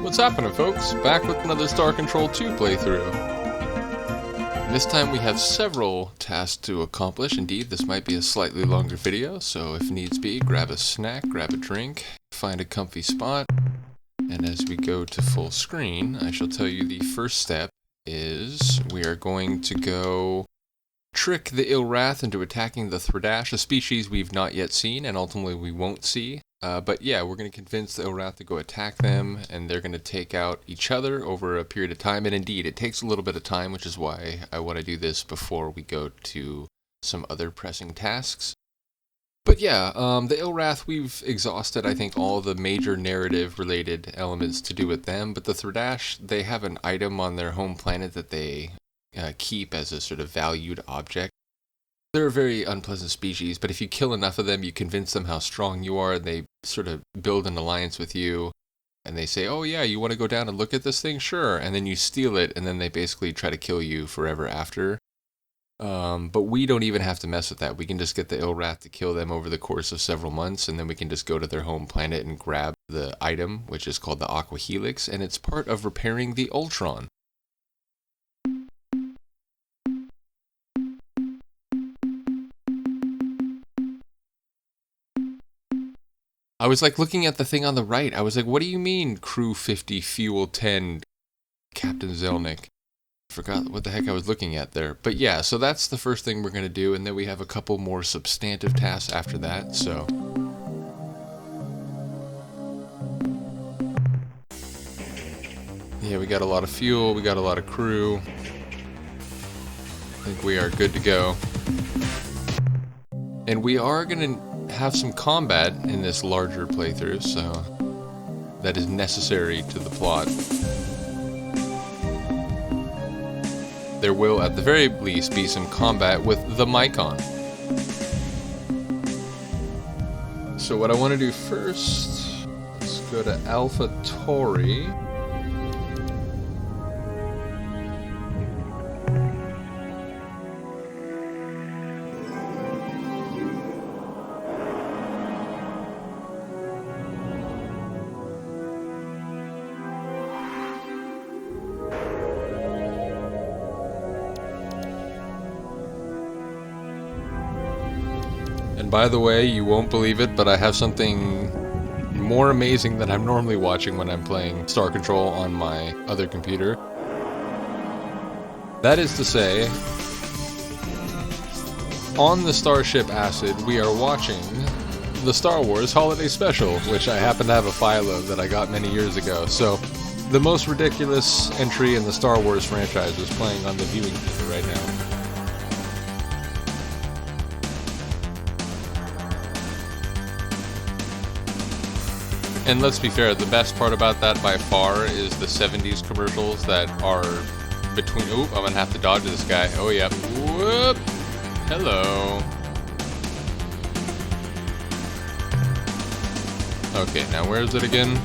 What's happening, folks? Back with another Star Control 2 playthrough. This time we have several tasks to accomplish. Indeed, this might be a slightly longer video, so if needs be, grab a snack, grab a drink, find a comfy spot, and as we go to full screen, I shall tell you the first step is we are going to go trick the Illwrath into attacking the Thredash, a species we've not yet seen and ultimately we won't see. But yeah, we're going to convince the Illwrath to go attack them, and they're going to take out each other over a period of time. And indeed, it takes a little bit of time, which is why I want to do this before we go to some other pressing tasks. But yeah, the Illwrath, we've exhausted, I think, all the major narrative-related elements to do with them. But the Thredash, they have an item on their home planet that they keep as a sort of valued object. They're a very unpleasant species, but if you kill enough of them, you convince them how strong you are, and they sort of build an alliance with you, and they say, oh yeah, you want to go down and look at this thing? Sure. And then you steal it, and then they basically try to kill you forever after. But we don't even have to mess with that. We can just get the Illwrath to kill them over the course of several months, and then we can just go to their home planet and grab the item, which is called the Aqua Helix, and it's part of repairing the Ultron. I was like looking at the thing on the right. I was like, what do you mean crew 50, fuel 10, Captain Zelnick? I forgot what the heck I was looking at there. But yeah, so that's the first thing we're going to do, and then we have a couple more substantive tasks after that, so. Yeah, we got a lot of fuel, we got a lot of crew. I think we are good to go. And we are going to have some combat in this larger playthrough, so that is necessary to the plot. There will, at the very least, be some combat with the Mycon. So what I want to do first, let's go to Alpha Tauri. And by the way, you won't believe it, but I have something more amazing than I'm normally watching when I'm playing Star Control on my other computer. That is to say, on the Starship Acid, we are watching the Star Wars Holiday Special, which I happen to have a file of that I got many years ago. So, the most ridiculous entry in the Star Wars franchise is playing on the viewing theater right now. And let's be fair, the best part about that by far is the 70s commercials that are between... Oop, I'm gonna have to dodge this guy. Oh, yeah. Whoop! Hello. Okay, now where is it again?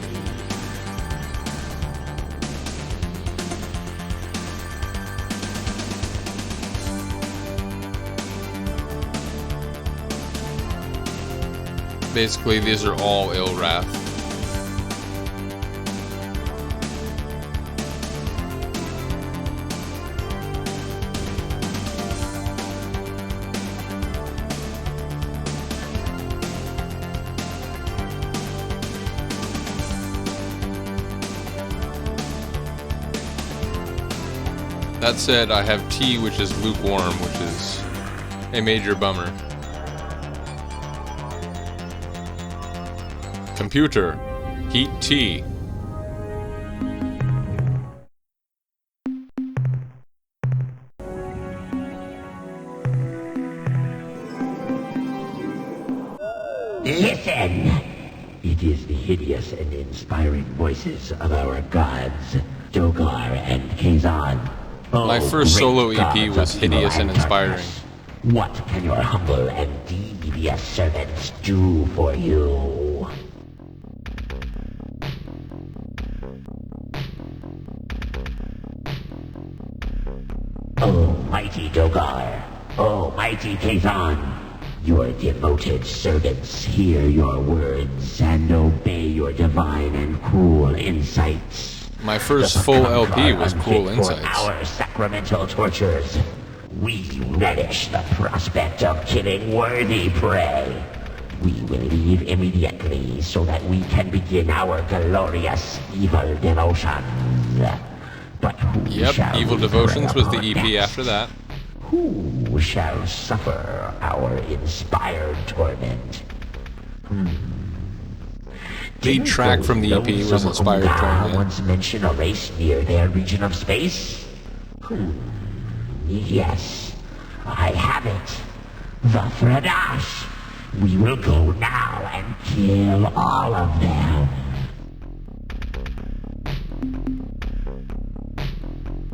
Basically, these are all Illwrath. That said, I have tea, which is lukewarm, which is a major bummer. Computer, heat tea. Listen! It is the hideous and inspiring voices of our gods, Dogar and Kazan. My first solo EP was hideous and inspiring. What can your humble and devious servants do for you? Oh, mighty Dogar. Oh, mighty Kazan. Your devoted servants hear your words and obey your divine and cruel insights. My first full LP was Cool Insights. For our sacramental tortures, we relish the prospect of killing worthy prey. We will leave immediately so that we can begin our glorious evil devotions. But who shall Evil we Devotions was the prey EP upon next? after that. Who shall suffer our inspired torment? The track from the EP was Inspired Torment. Once mention a race near their region of space? Yes, I have it. The Fradash. We will go now and kill all of them.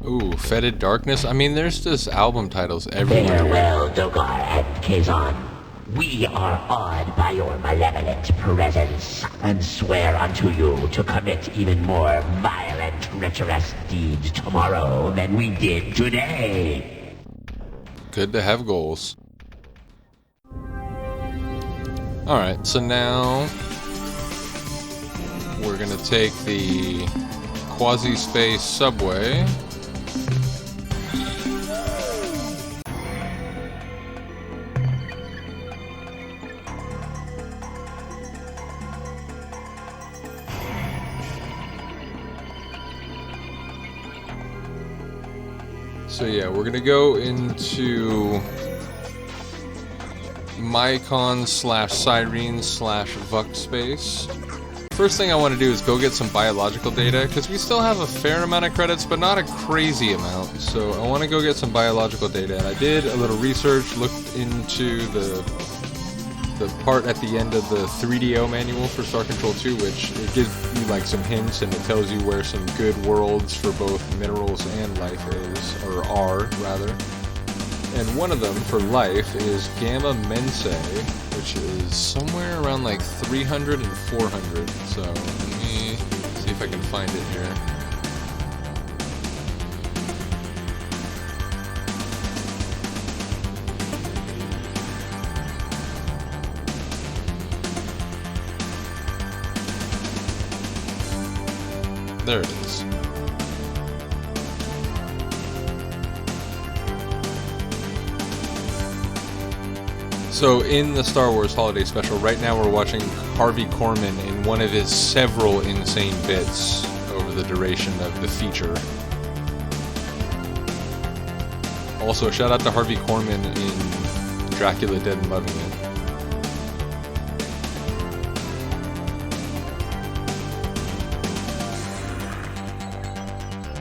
Ooh, Fetid Darkness? I mean, there's just album titles everywhere. Farewell, Dogar and Kazan. We are awed by your malevolent presence, and swear unto you to commit even more violent, treacherous deeds tomorrow than we did today. Good to have goals. Alright, so now we're gonna take the quasi-space subway. So yeah, we're gonna go into Mycon / Syreen / Vux space. First thing I want to do is go get some biological data, because we still have a fair amount of credits, but not a crazy amount. So I want to go get some biological data. And I did a little research, looked into the part at the end of the 3DO manual for Star Control 2, which it gives you like some hints, and it tells you where some good worlds for both minerals and life is, or are, rather. And one of them for life is Gamma Mensae, which is somewhere around like 300 and 400. So let me see if I can find it here. There it is. So in the Star Wars Holiday Special, right now we're watching Harvey Korman in one of his several insane bits over the duration of the feature. Also, shout out to Harvey Korman in Dracula Dead and Loving It.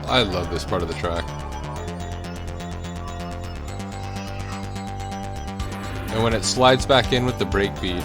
I love this part of the track. And when it slides back in with the breakbeat.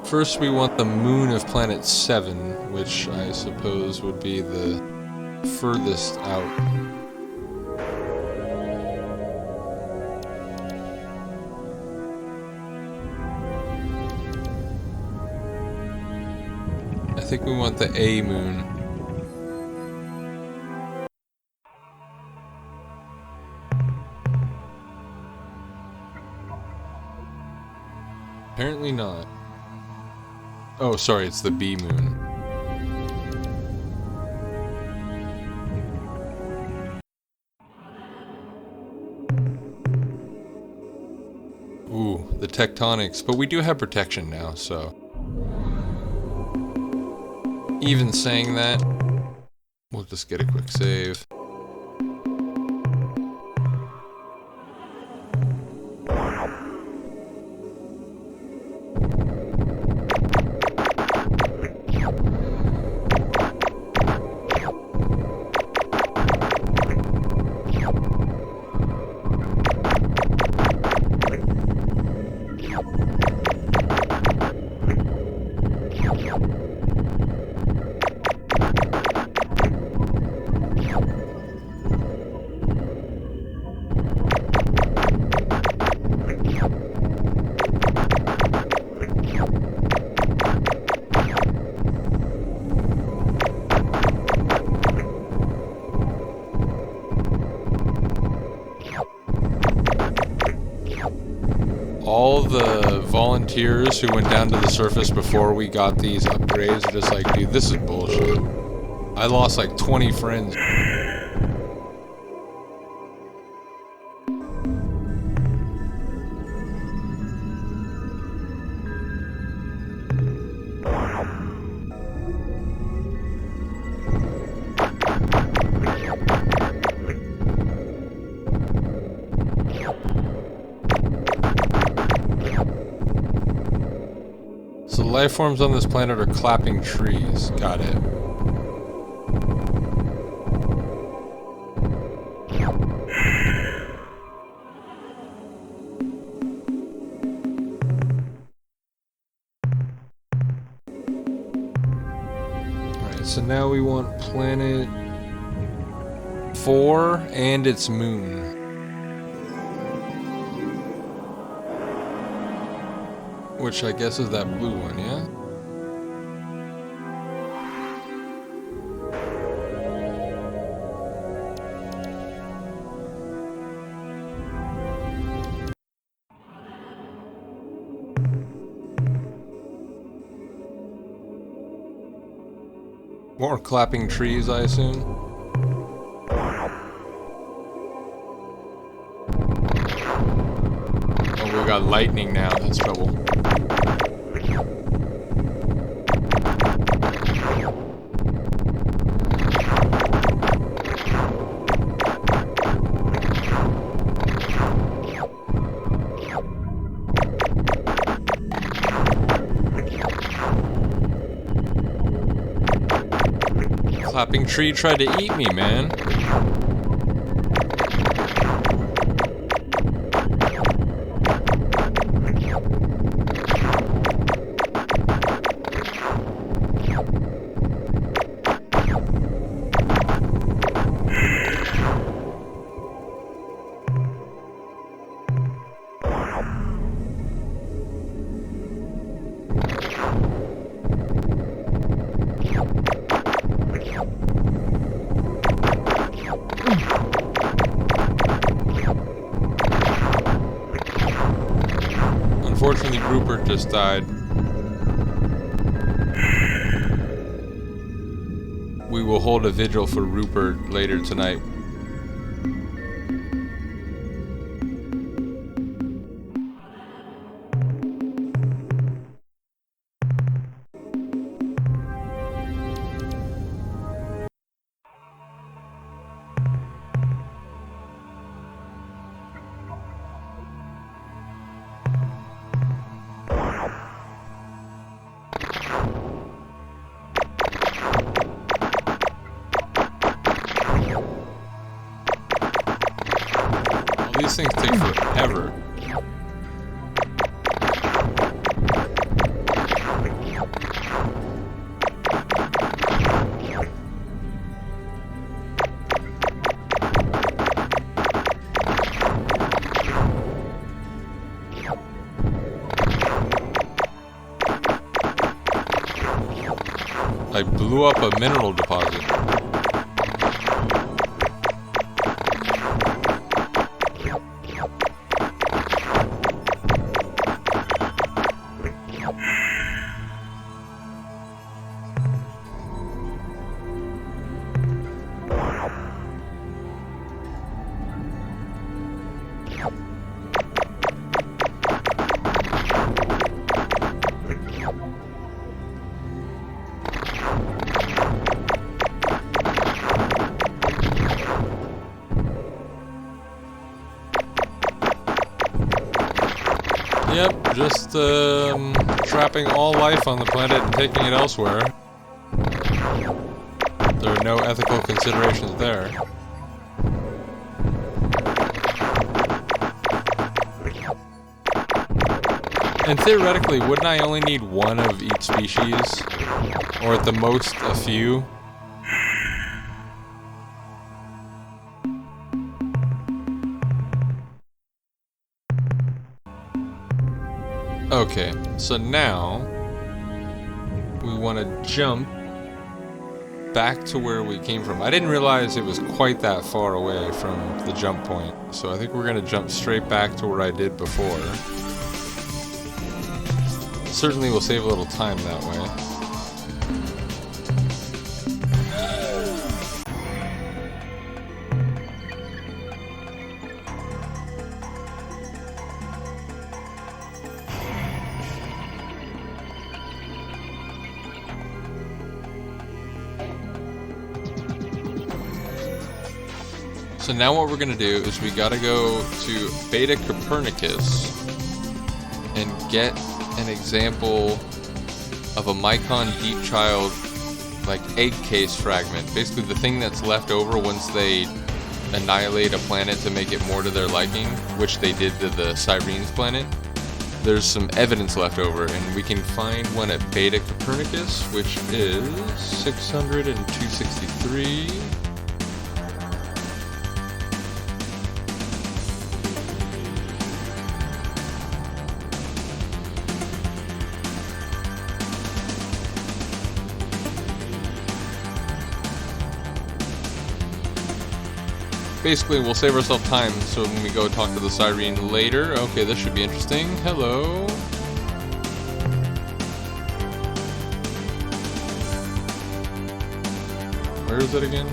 First we want the moon of planet 7, which I suppose would be the furthest out. I think we want the A moon. Apparently not. Oh, sorry, it's the B moon. Ooh, the tectonics, but we do have protection now, so... Even saying that, we'll just get a quick save. all the volunteers who went down to the surface before we got these upgrades are just like, dude, this is bullshit. I lost like 20 friends. So the life forms on this planet are clapping trees. Got it. Alright, so now we want planet 4 and its moon. Which I guess is that blue one, yeah? More clapping trees, I assume. Oh, we got lightning now, that's trouble. Clapping tree tried to eat me, man. Unfortunately, Rupert just died. We will hold a vigil for Rupert later tonight. These things take forever. I blew up a mineral deposit. Yep, just trapping all life on the planet and taking it elsewhere. There are no ethical considerations there. And theoretically, wouldn't I only need one of each species? Or at the most, a few? Okay, so now we want to jump back to where we came from. I didn't realize it was quite that far away from the jump point, so I think we're going to jump straight back to where I did before. Certainly will save a little time that way. So now what we're going to do is we got to go to Beta Copernicus and get an example of a Mycon Deep Child like egg case fragment. Basically the thing that's left over once they annihilate a planet to make it more to their liking, which they did to the Syreen's planet. There's some evidence left over, and we can find one at Beta Copernicus, which is 600 and 263. Basically, we'll save ourselves time, so when we go talk to the Syreen later... Okay, this should be interesting. Hello. Where is it again?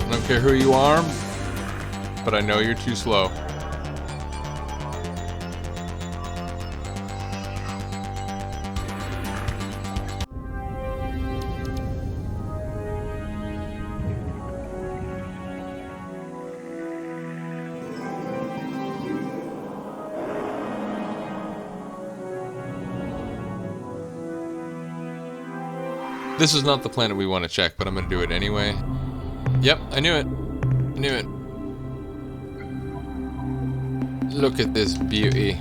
I don't care who you are, but I know you're too slow. This is not the planet we want to check, but I'm going to do it anyway. Yep, I knew it. I knew it. Look at this beauty.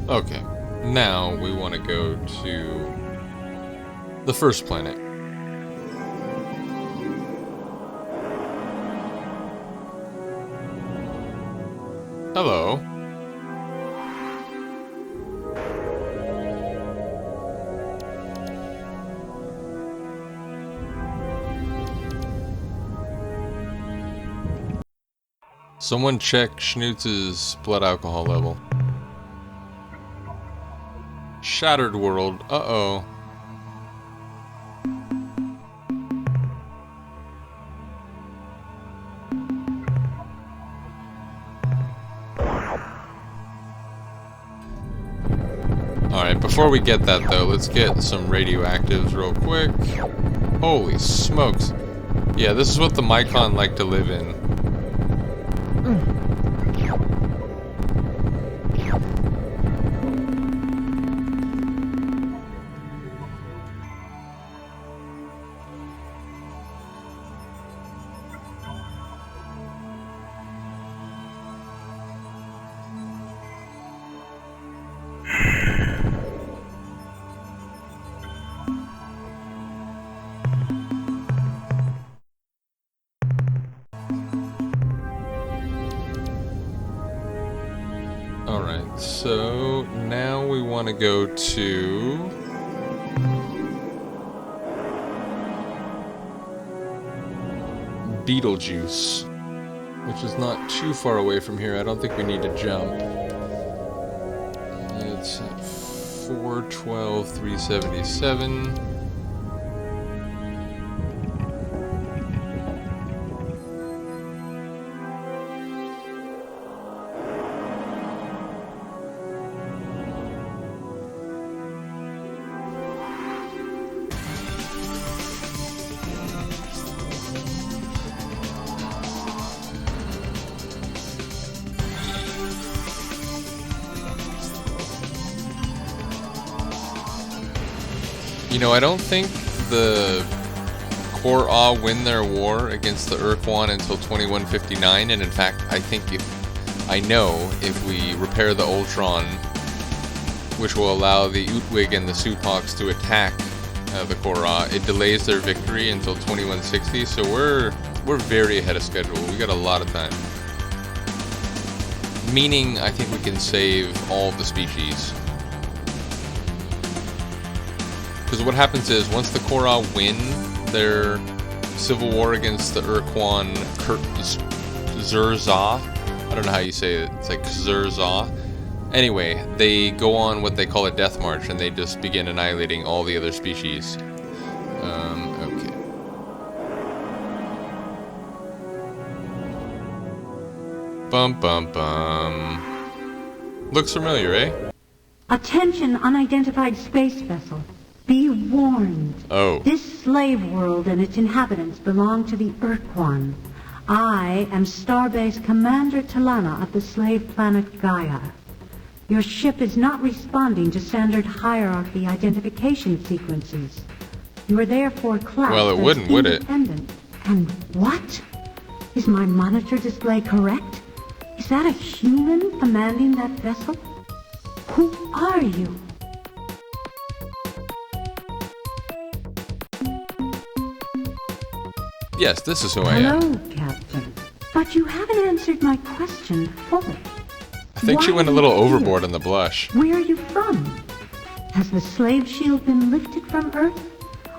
Okay, now we want to go to the first planet. Hello. Someone check Schnootz's blood alcohol level. Shattered world. Uh-oh. Alright, before we get that though, let's get some radioactives real quick. Holy smokes. Yeah, this is what the Mycon like to live in. Alright, so now we want to go to Beetlejuice, which is not too far away from here. I don't think we need to jump. It's at 412, 377. You know, I don't think the Chmmr win their war against the Urquan until 2159, and in fact, if we repair the Ultron, which will allow the Utwig and the Suthawks to attack the Chmmr, it delays their victory until 2160, so we're very ahead of schedule. We got a lot of time. Meaning, I think we can save all of the species. Because what happens is, once the Chmmr win their civil war against the Urquan Xurza, I don't know how you say it, it's like Xurza. Anyway, they go on what they call a death march, and they just begin annihilating all the other species. Okay. Bum bum bum. Looks familiar, eh? Attention, unidentified space vessel. Be warned. Oh. This slave world and its inhabitants belong to the Urquan. I am Starbase Commander Talana of the slave planet Gaia. Your ship is not responding to standard hierarchy identification sequences. You are therefore classed well, it wouldn't, would it? independent. And what? Is my monitor display correct? Is that a human commanding that vessel? Who are you? Yes, this is who I am. Hello, Captain. But you haven't answered my question fully. I think she went a little overboard on the blush. Where are you from? Has the slave shield been lifted from Earth?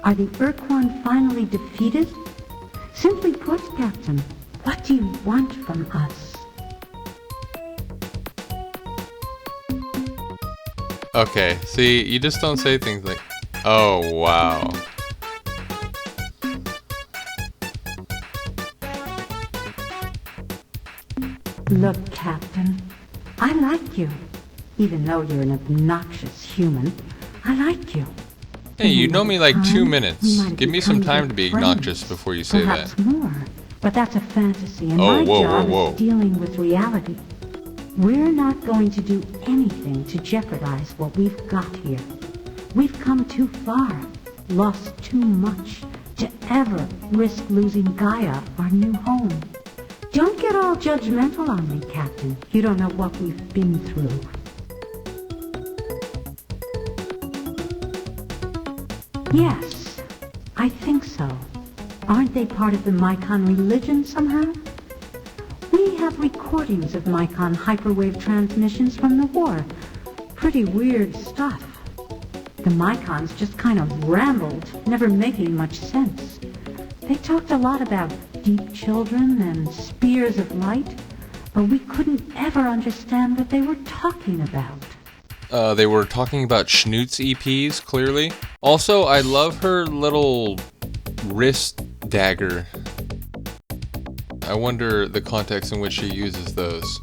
Are the Urquan finally defeated? Simply put, Captain, what do you want from us? Okay, see, you just don't say things like, oh, wow. Look, Captain, I like you. Even though you're an obnoxious human, I like you. Hey, you know me like 2 minutes. We might Give me some become time to be friends. obnoxious before you say Perhaps that. more, but that's a fantasy, and Oh, my whoa, job whoa, whoa. is dealing with reality. We're not going to do anything to jeopardize what we've got here. We've come too far, lost too much, to ever risk losing Gaia, our new home. Don't get all judgmental on me, Captain. You don't know what we've been through. Yes, I think so. Aren't they part of the Mycon religion somehow? We have recordings of Mycon hyperwave transmissions from the war. Pretty weird stuff. The Mycons just kind of rambled, never making much sense. They talked a lot about deep children and spears of light, but we couldn't ever understand what they were talking about. They were talking about Shnootz EPs, clearly. Also, I love her little wrist dagger. I wonder the context in which she uses those.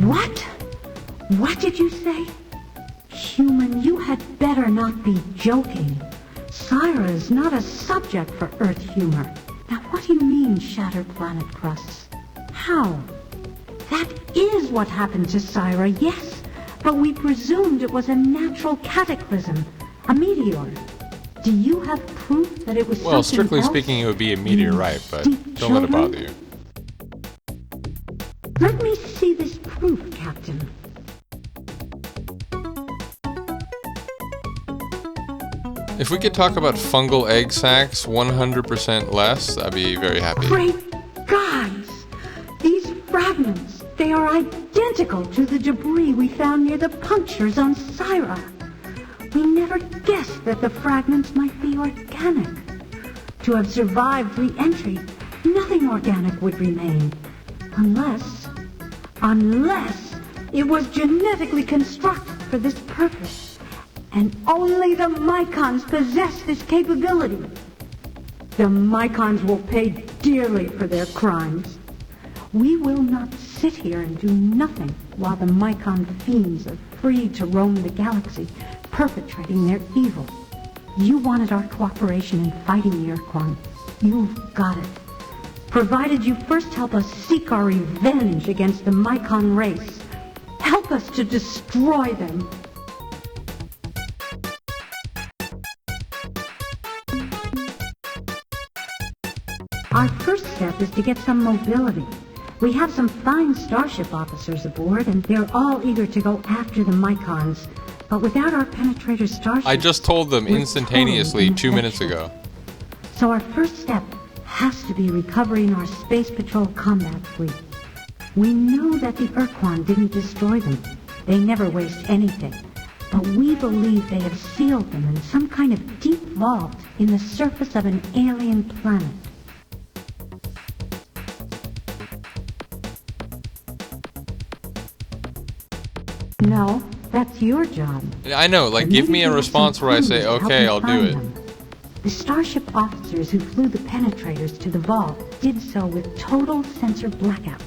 What? What did you say? Human, you had better not be joking. Syra is not a subject for Earth humor. Now what do you mean, shattered planet crusts? How? That is what happened to Syra, yes, but we presumed it was a natural cataclysm, a meteor. Do you have proof that it was Well, something strictly else? speaking, it would be a meteorite, but Deep don't let it children? bother you. Let me see this proof, Captain. If we could talk about fungal egg sacs 100% less, I'd be very happy. Great guys! These fragments, they are identical to the debris we found near the punctures on Syra. We never guessed that the fragments might be organic. To have survived re-entry, nothing organic would remain. Unless it was genetically constructed for this purpose. And only the Mycons possess this capability. The Mycons will pay dearly for their crimes. We will not sit here and do nothing while the Mycon fiends are free to roam the galaxy, perpetrating their evil. You wanted our cooperation in fighting the Urquan. You've got it. Provided you first help us seek our revenge against the Mycon race. Help us to destroy them. Our first step is to get some mobility. We have some fine Starship officers aboard, and they're all eager to go after the Mycons. But without our penetrator Starship... I just told them instantaneously 2 minutes ago. So our first step has to be recovering our Space Patrol combat fleet. We know that the Urquan didn't destroy them. They never waste anything. But we believe they have sealed them in some kind of deep vault in the surface of an alien planet. No, that's your job. I know, like, give me a response where I say, okay, I'll do it. The Starship officers who flew the penetrators to the vault did so with total sensor blackout.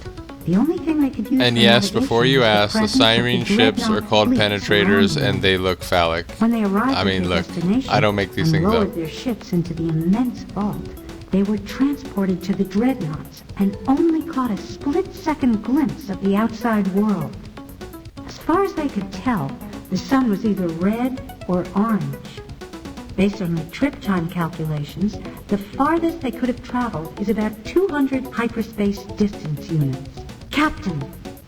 The only thing they could use. And yes, before you ask, the Syreen ships are called penetrators and they look phallic. When they arrived I mean, at their look, destination I don't make these and things lowered up. their ships into the immense vault, they were transported to the dreadnoughts and only caught a split-second glimpse of the outside world. As far as they could tell, the sun was either red or orange. Based on the trip time calculations, the farthest they could have traveled is about 200 hyperspace distance units. Captain,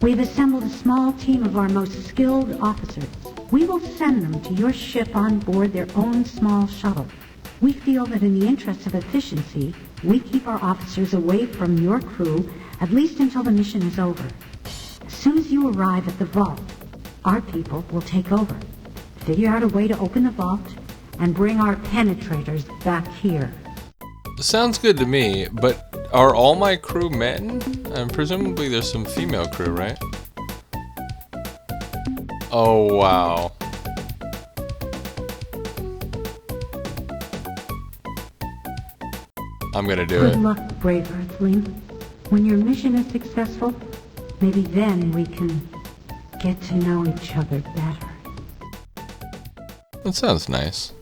we've assembled a small team of our most skilled officers. We will send them to your ship on board their own small shuttle. We feel that in the interest of efficiency, we keep our officers away from your crew at least until the mission is over. As soon as you arrive at the vault, our people will take over, figure out a way to open the vault, and bring our penetrators back here. Sounds good to me, but are all my crew men? Presumably there's some female crew, right? Oh, wow. I'm gonna do it. Good luck, brave Earthling. When your mission is successful, maybe then we can get to know each other better. That sounds nice.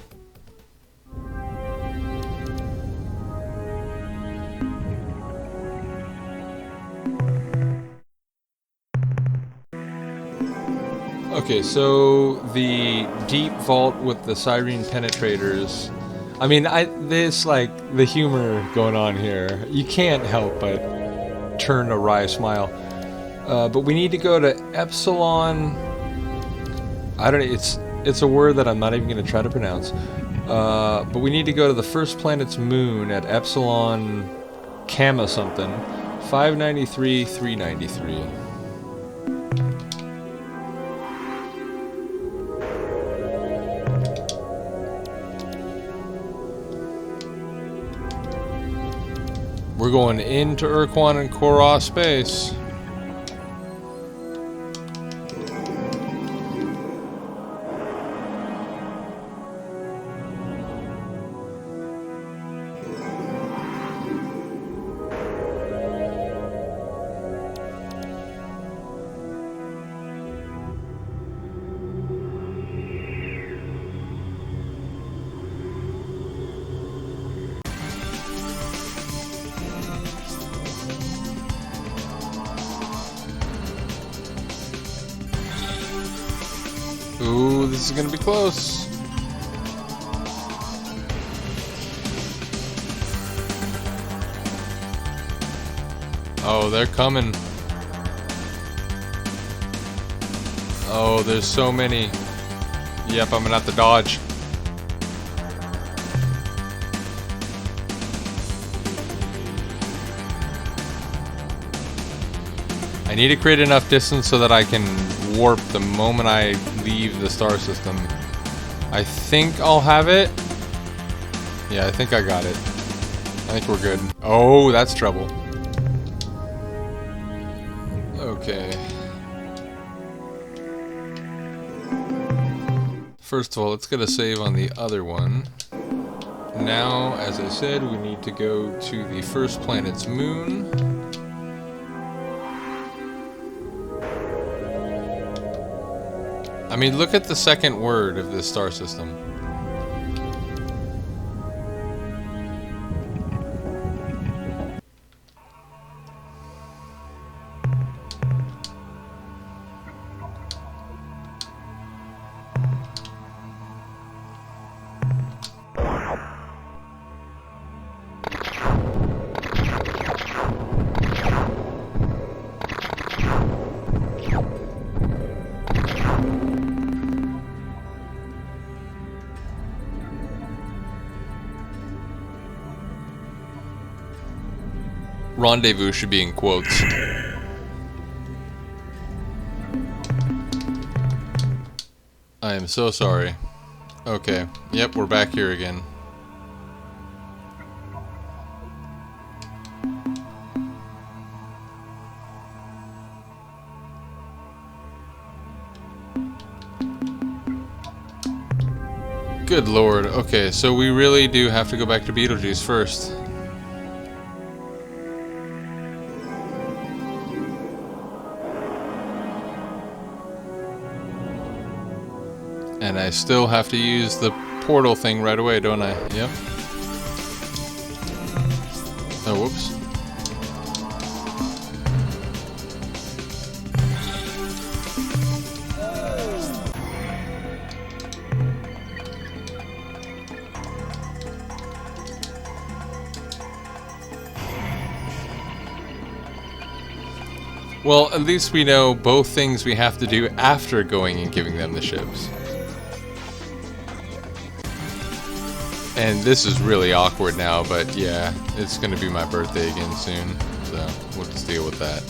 Okay, so the deep vault with the Syreen penetrators. I mean, this, like, the humor going on here, you can't help but turn a wry smile. But we need to go to Epsilon. I don't know, it's a word that I'm not even going to try to pronounce. But we need to go to the first planet's moon at Epsilon Gamma something. 593, 393. We're going into Urquan and Korra space. Ooh, this is gonna be close. Oh, they're coming. Oh, there's so many. Yep, I'm gonna have to dodge. I need to create enough distance so that I can warp the moment I leave the star system. I think I'll have it. Yeah, I think I got it. I think we're good. Oh, that's trouble. Okay. First of all, let's get a save on the other one. Now, as I said, we need to go to the first planet's moon. I mean, look at the second word of this star system. Rendezvous should be in quotes. I am so sorry. Okay. Yep, we're back here again. Good lord. Okay, so we really do have to go back to Beetlejuice first. And I still have to use the portal thing right away, don't I? Yep. Oh, whoops. Well, at least we know both things we have to do after going and giving them the ships. And this is really awkward now, but yeah, it's going to be my birthday again soon, so we'll just deal with that.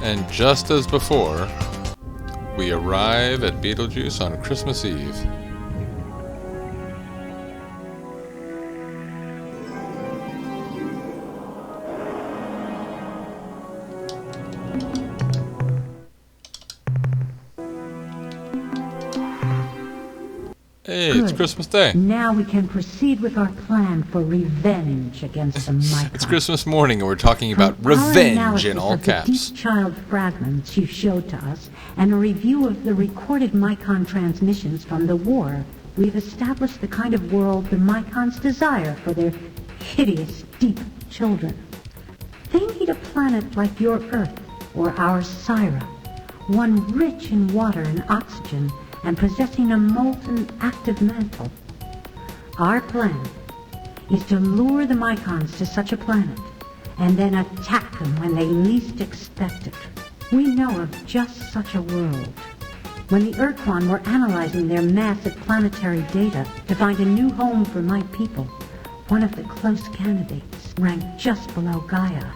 And just as before, we arrive at Beetlejuice on Christmas Eve. Hey, Good. it's Christmas Day. Now we can proceed with our plan for revenge against the Mycon. It's Christmas morning and we're talking about From our revenge analysis in all of caps. The deep child fragments you showed to us, and a review of the recorded Mycon transmissions from the war, we've established the kind of world the Mycons desire for their hideous, deep children. They need a planet like your Earth, or our Syra, one rich in water and oxygen, and possessing a molten active mantle. Our plan is to lure the Mycons to such a planet, and then attack them when they least expect it. We know of just such a world. When the Urquan were analyzing their massive planetary data to find a new home for my people, one of the close candidates, ranked just below Gaia,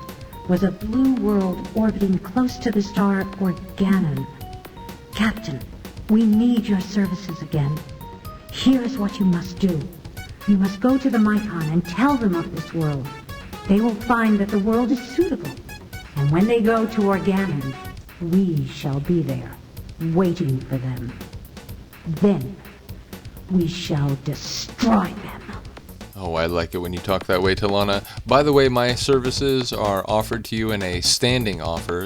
was a blue world orbiting close to the star Organon. Captain, we need your services again. Here is what you must do. You must go to the Mycon and tell them of this world. They will find that the world is suitable. And when they go to Organon, we shall be there, waiting for them. Then, we shall destroy them. Oh, I like it when you talk that way, Talana. By the way, my services are offered to you in a standing offer.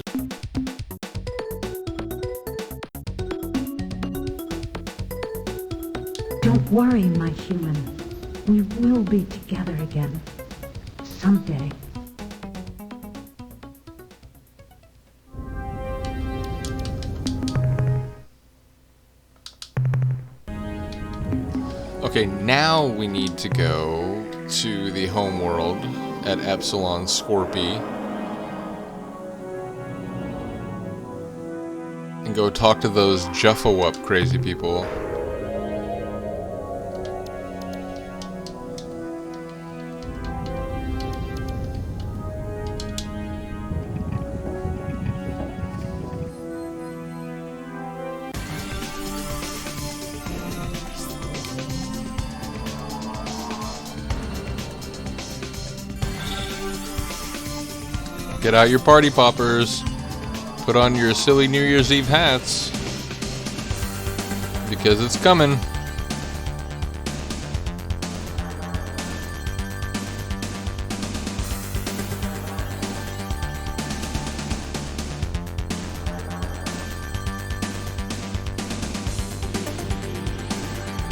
Don't worry, my human. We will be together again. Someday. Okay, now we need to go to the home world at Epsilon Scorpy and go talk to those Juffawup crazy people. Get out your party poppers. Put on your silly New Year's Eve hats. Because it's coming.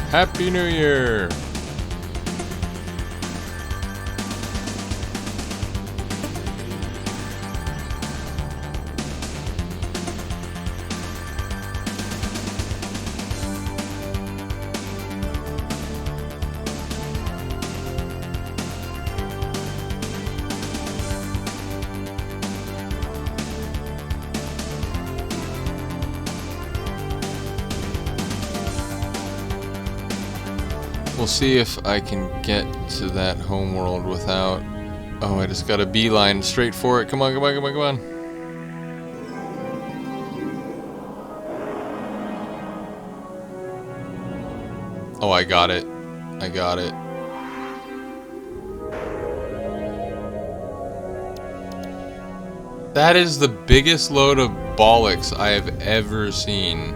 Happy New Year! We'll see if I can get to that homeworld without... Oh, I just got a beeline straight for it. Come on, come on, come on, come on. Oh, I got it. I got it. That is the biggest load of bollocks I have ever seen.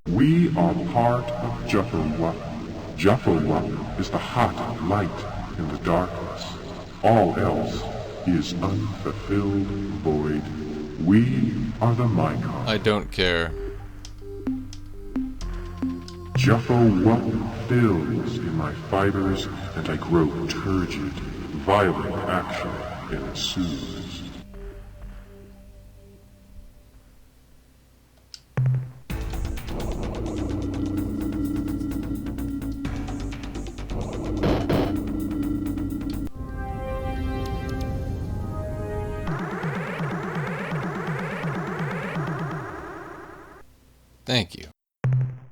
We are part of Chmmr. Chmmr is the hot light in the darkness. All else is unfulfilled void. We are the Mycon. I don't care. Chmmr fills in my fibers, and I grow turgid. Violent action ensues. Thank you.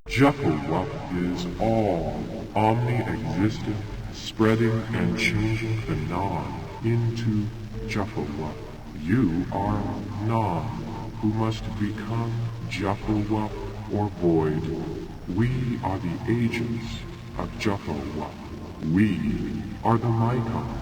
Chmmr is all, omni-existent, spreading and changing the non into Chmmr. You are non, who must become Chmmr or void. We are the agents of Chmmr. We are the Mycon.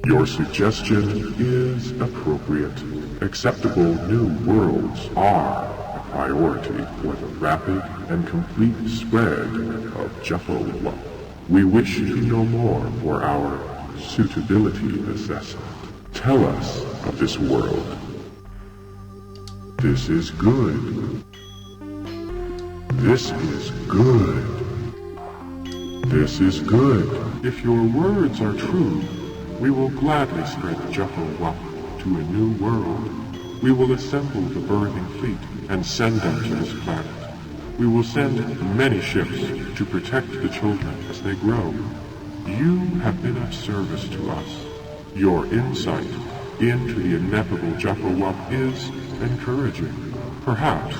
Your suggestion is appropriate. Acceptable new worlds are a priority for the rapid and complete spread of Chmmr. We wish to know more for our suitability assessment. Tell us of this world. This is good. This is good. This is good. If your words are true, we will gladly spread Chmmr to a new world. We will assemble the birthing fleet and send them to this planet. We will send many ships to protect the children as they grow. You have been of service to us. Your insight into the ineffable Chmmr is encouraging. Perhaps,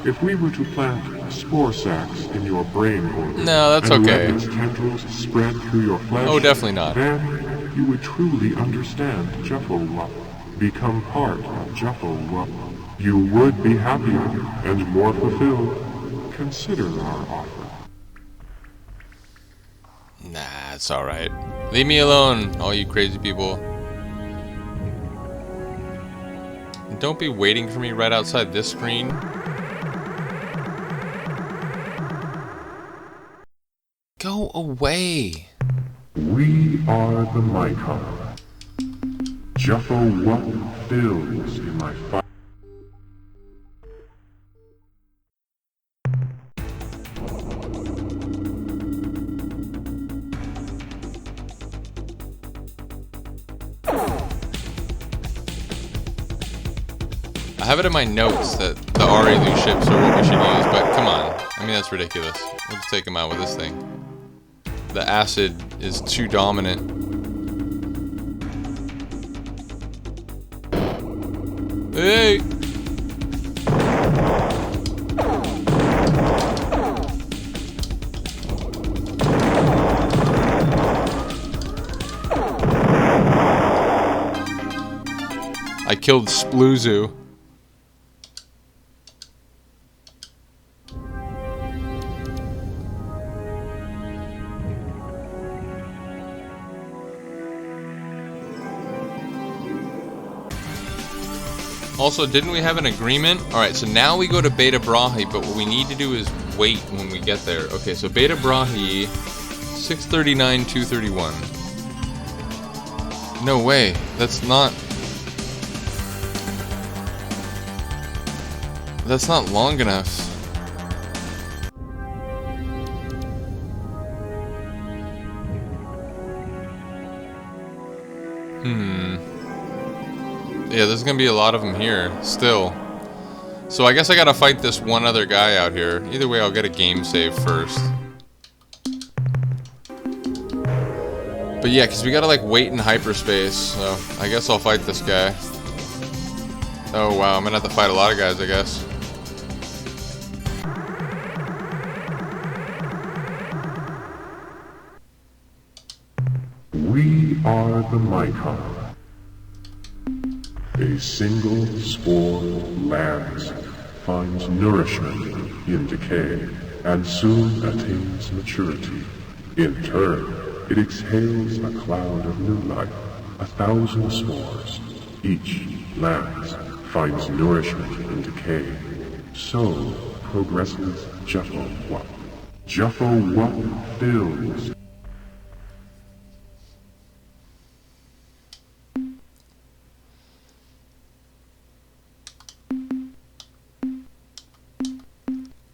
if we were to plant spore sacs in your brain orbit, No, that's and okay. let its tendrils spread through your flesh, Oh, definitely not. then you would truly understand Chmmr. Become part of Chmmr. You would be happier and more fulfilled. Consider our offer. Nah, it's alright. Leave me alone, all you crazy people. And don't be waiting for me right outside this screen. Go away. We are the Mycon. Chmmr fills in my fire. I have it in my notes that the RA ships are what we should use, but come on. I mean, that's ridiculous. We'll just take them out with this thing. The acid is too dominant. Hey! I killed Spluzu. Also, didn't we have an agreement? Alright, so now we go to Beta Brahi, but what we need to do is wait when we get there. Okay, so Beta Brahi, 639, 231. No way, that's not long enough. Yeah, there's gonna be a lot of them here, still. So I guess I gotta fight this one other guy out here. Either way, I'll get a game save first. But yeah, because we gotta like wait in hyperspace, so I guess I'll fight this guy. Oh wow, I'm gonna have to fight a lot of guys, I guess. We are the Mycon. A single spore lands, finds nourishment in decay, and soon attains maturity. In turn, it exhales a cloud of new life, 1,000 spores. Each lands, finds nourishment in decay. So progresses Juffo-Wup. Juffo-Wup builds.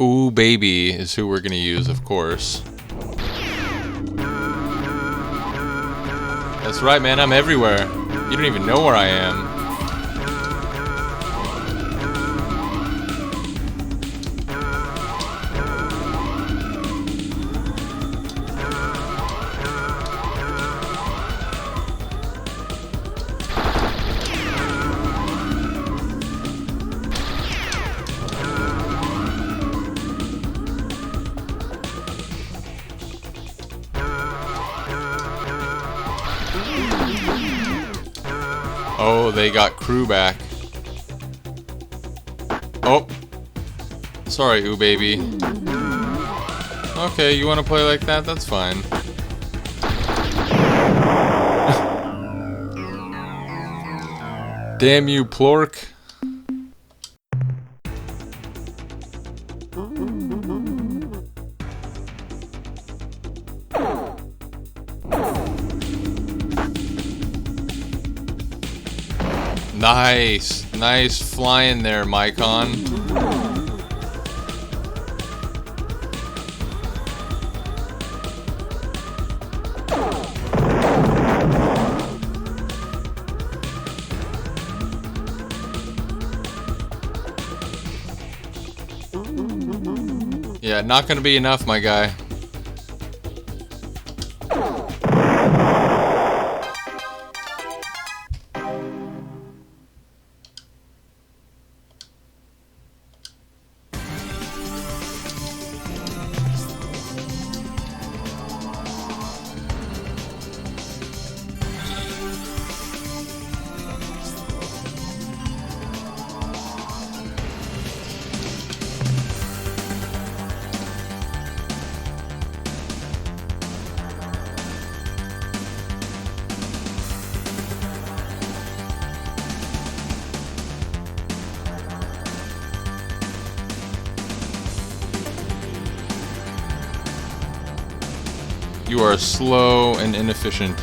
Ooh, baby is who we're gonna use, of course. That's right, man, I'm everywhere. You don't even know where I am. Oh, they got crew back. Oh. Sorry, Ooh Baby. Okay, you want to play like that? That's fine. Damn you, Plork. Nice. Nice flying there, Mycon. Yeah, not gonna be enough, my guy. You are slow and inefficient.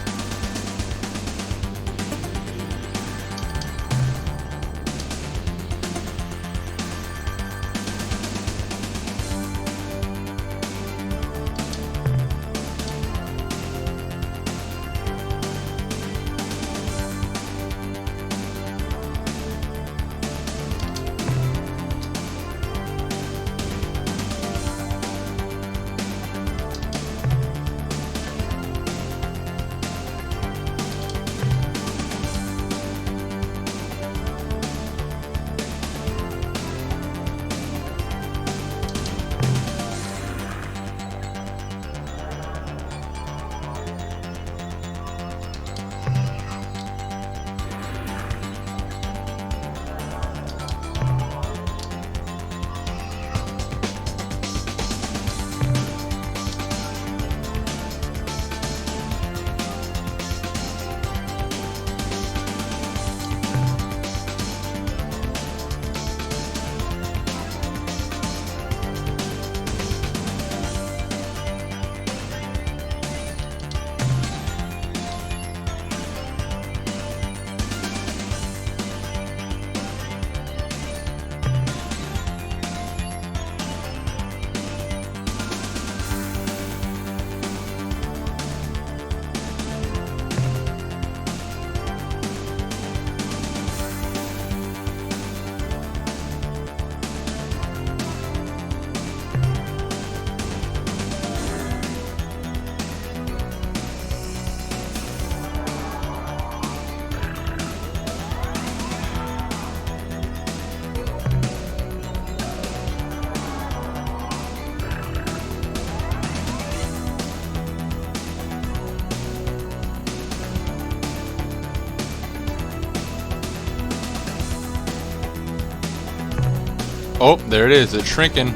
Oh, there it is. It's shrinking.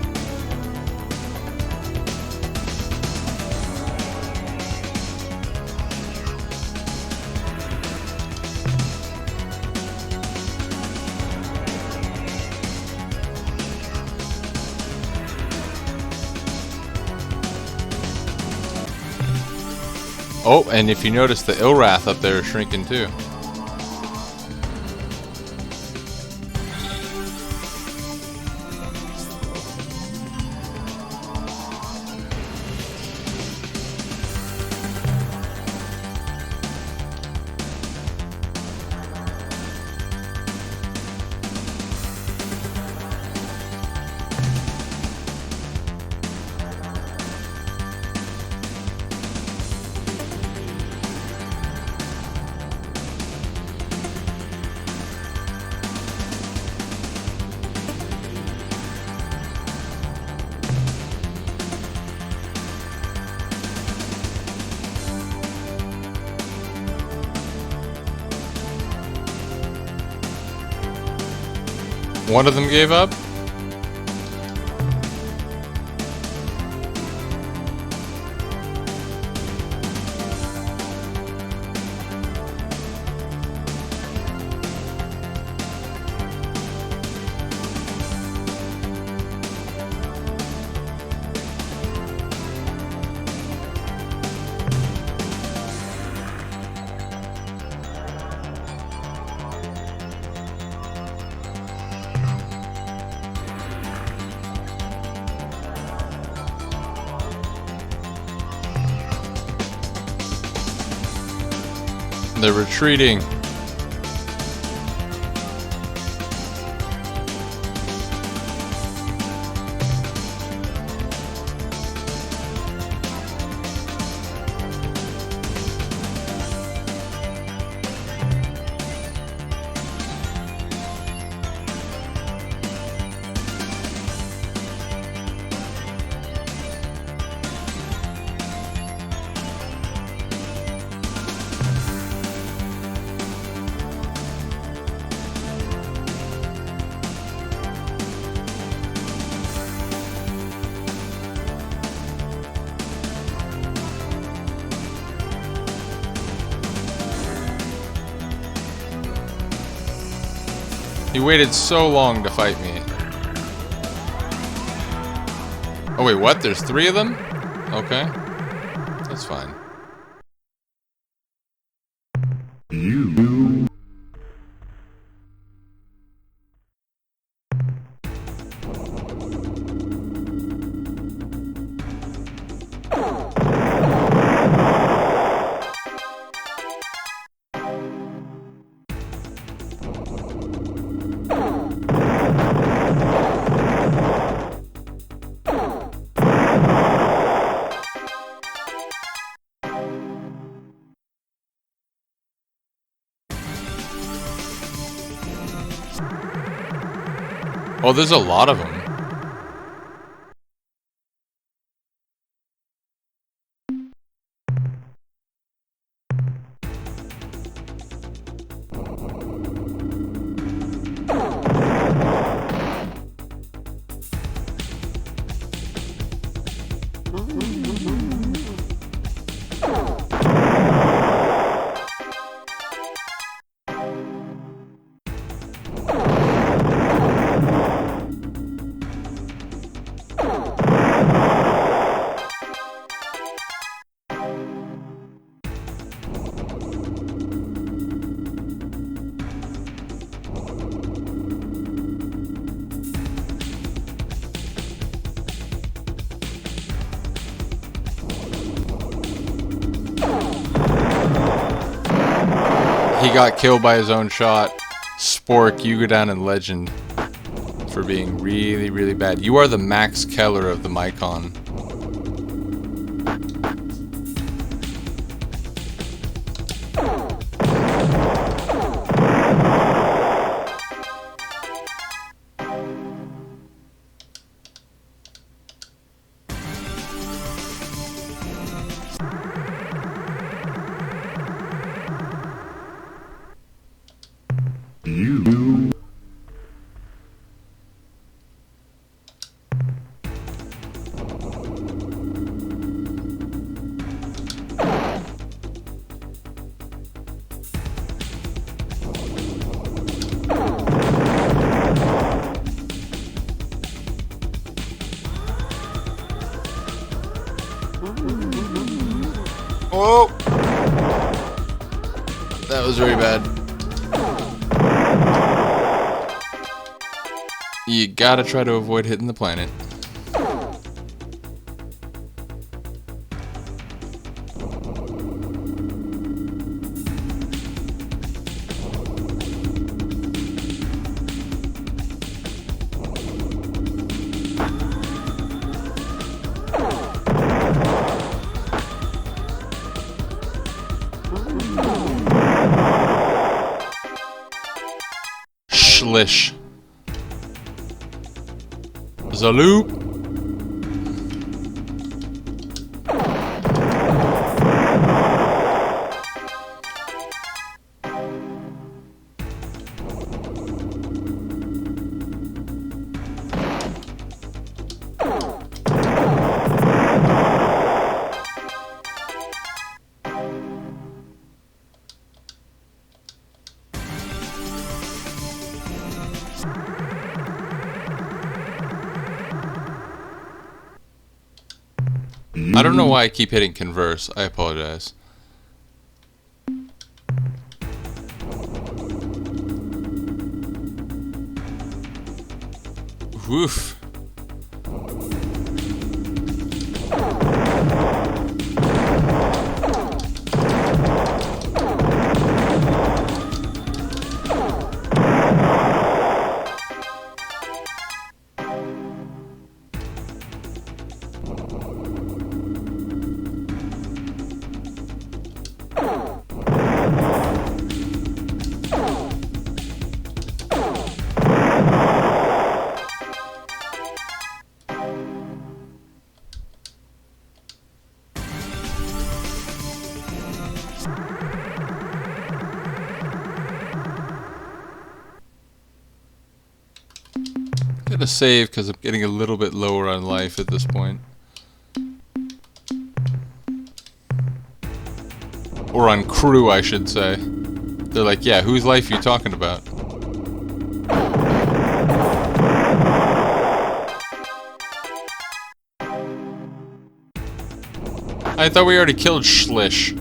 Oh, and if you notice, the Ilrath up there is shrinking too. One of them gave up? They're retreating. He waited so long to fight me. Oh wait, what? There's 3 of them? Okay. That's fine. You. Oh, there's a lot of them. He got killed by his own shot. Spork, you go down in legend for being really, really bad. You are the Max Keller of the Mycon. You. That was very bad. You gotta try to avoid hitting the planet. Schlish. Zaloop. I don't know why I keep hitting converse. I apologize. Woof. Gotta save because I'm getting a little bit lower on life at this point. Or on crew, I should say. They're like, yeah, whose life are you talking about? I thought we already killed Schlish.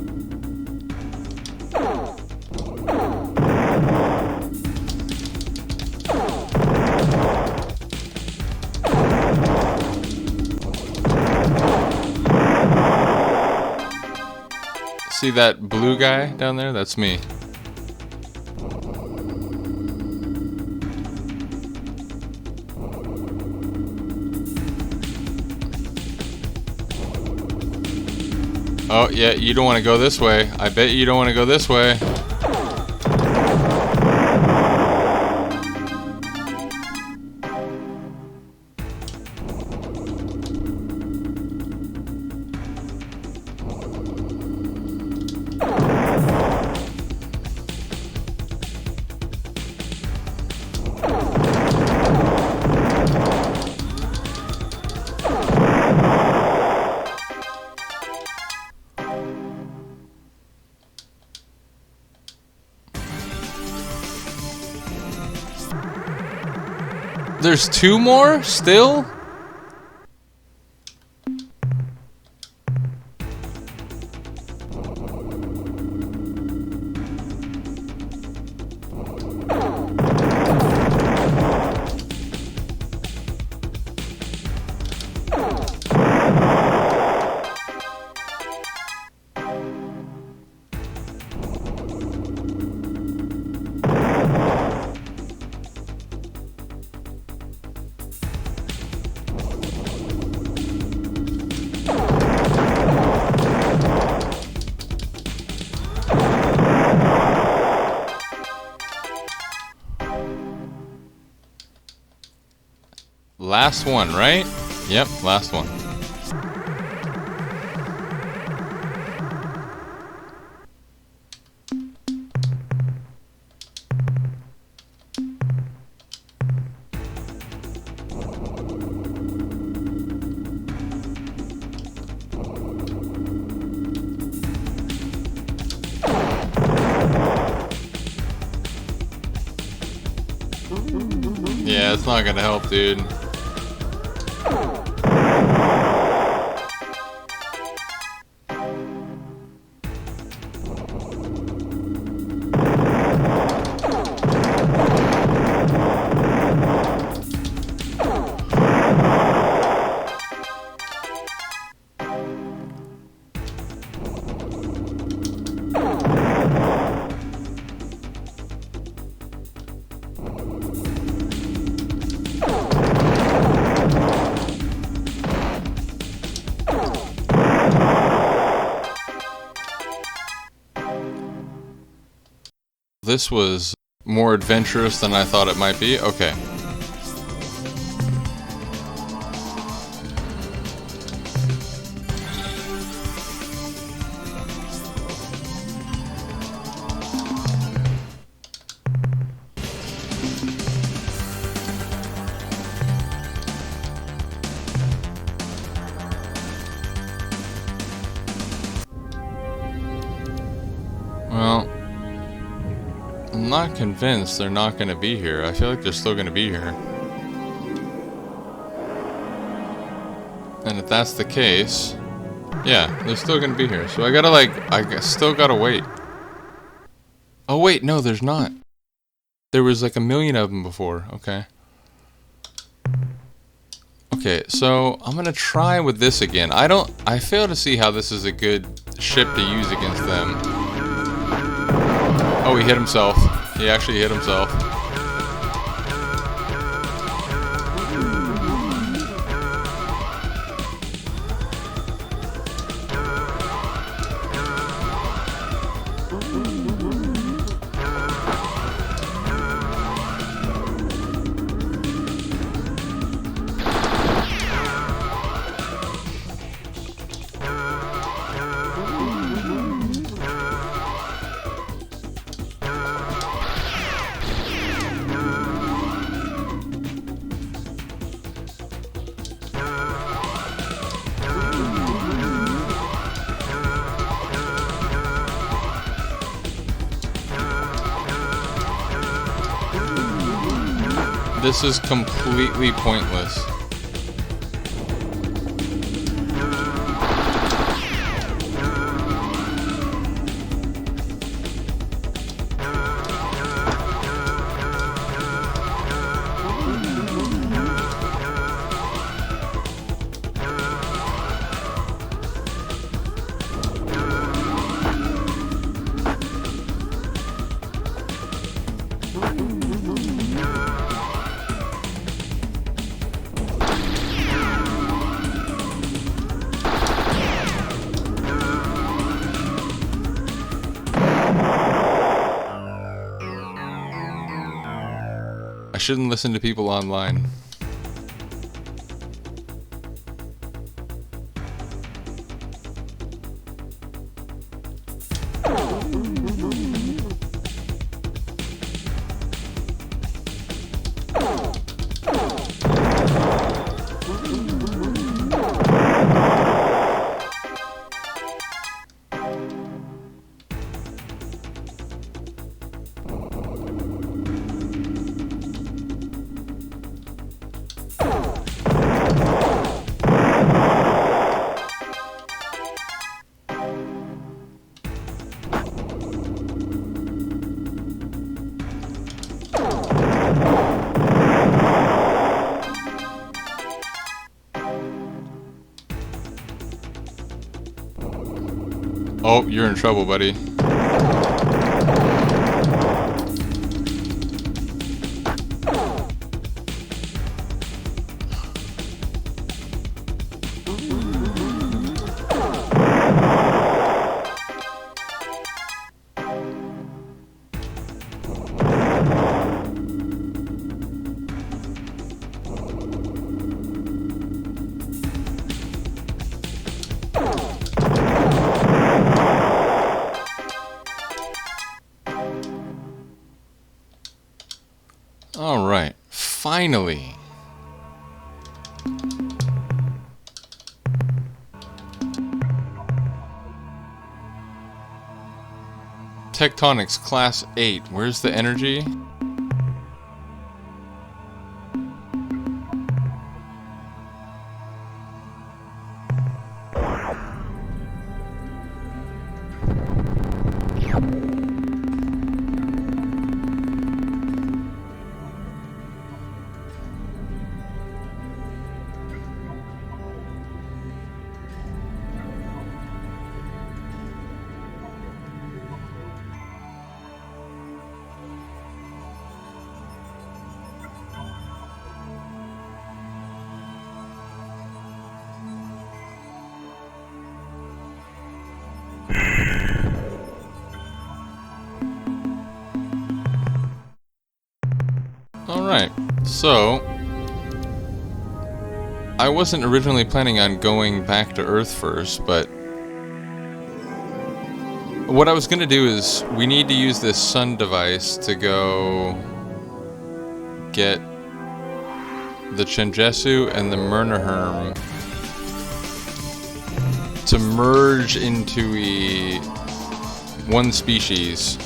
See that blue guy down there? That's me. Oh, yeah, you don't want to go this way. I bet you don't want to go this way. There's two more still? Last one, right? Yep, last one. Yeah, it's not gonna help, dude. this was more adventurous than I thought it might be. Okay. Well, I'm not convinced they're not going to be here. I feel like they're still going to be here. And if that's the case, yeah, they're still going to be here. So I gotta I still gotta wait. Oh wait, no, there's not. There was like a million of them before. Okay. Okay, so I'm gonna try with this again. I fail to see how this is a good ship to use against them. Oh, he hit himself. He actually hit himself. This is completely pointless. I shouldn't listen to people online. Oh, you're in trouble, buddy. Alright, finally. Tectonics Class 8, where's the energy? Alright, so I wasn't originally planning on going back to Earth first, but what I was going to do is we need to use this sun device to go get the Chenjesu and the Myrnaherm to merge into one species.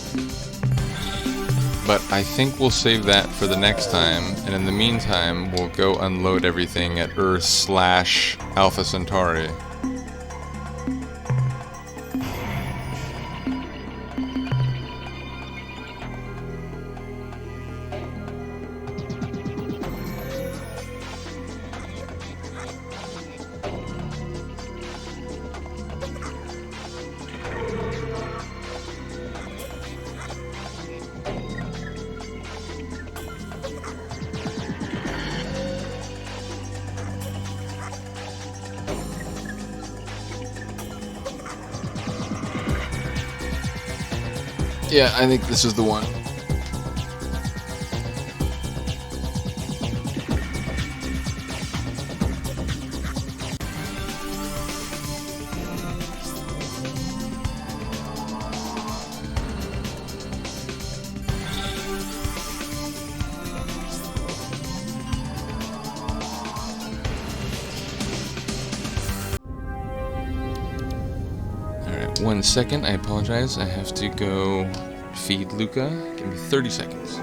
But I think we'll save that for the next time, and in the meantime, we'll go unload everything at Earth/Alpha Centauri. Yeah, I think this is the one. Alright, 1 second. I apologize. I have to go feed Luca. Give me 30 seconds.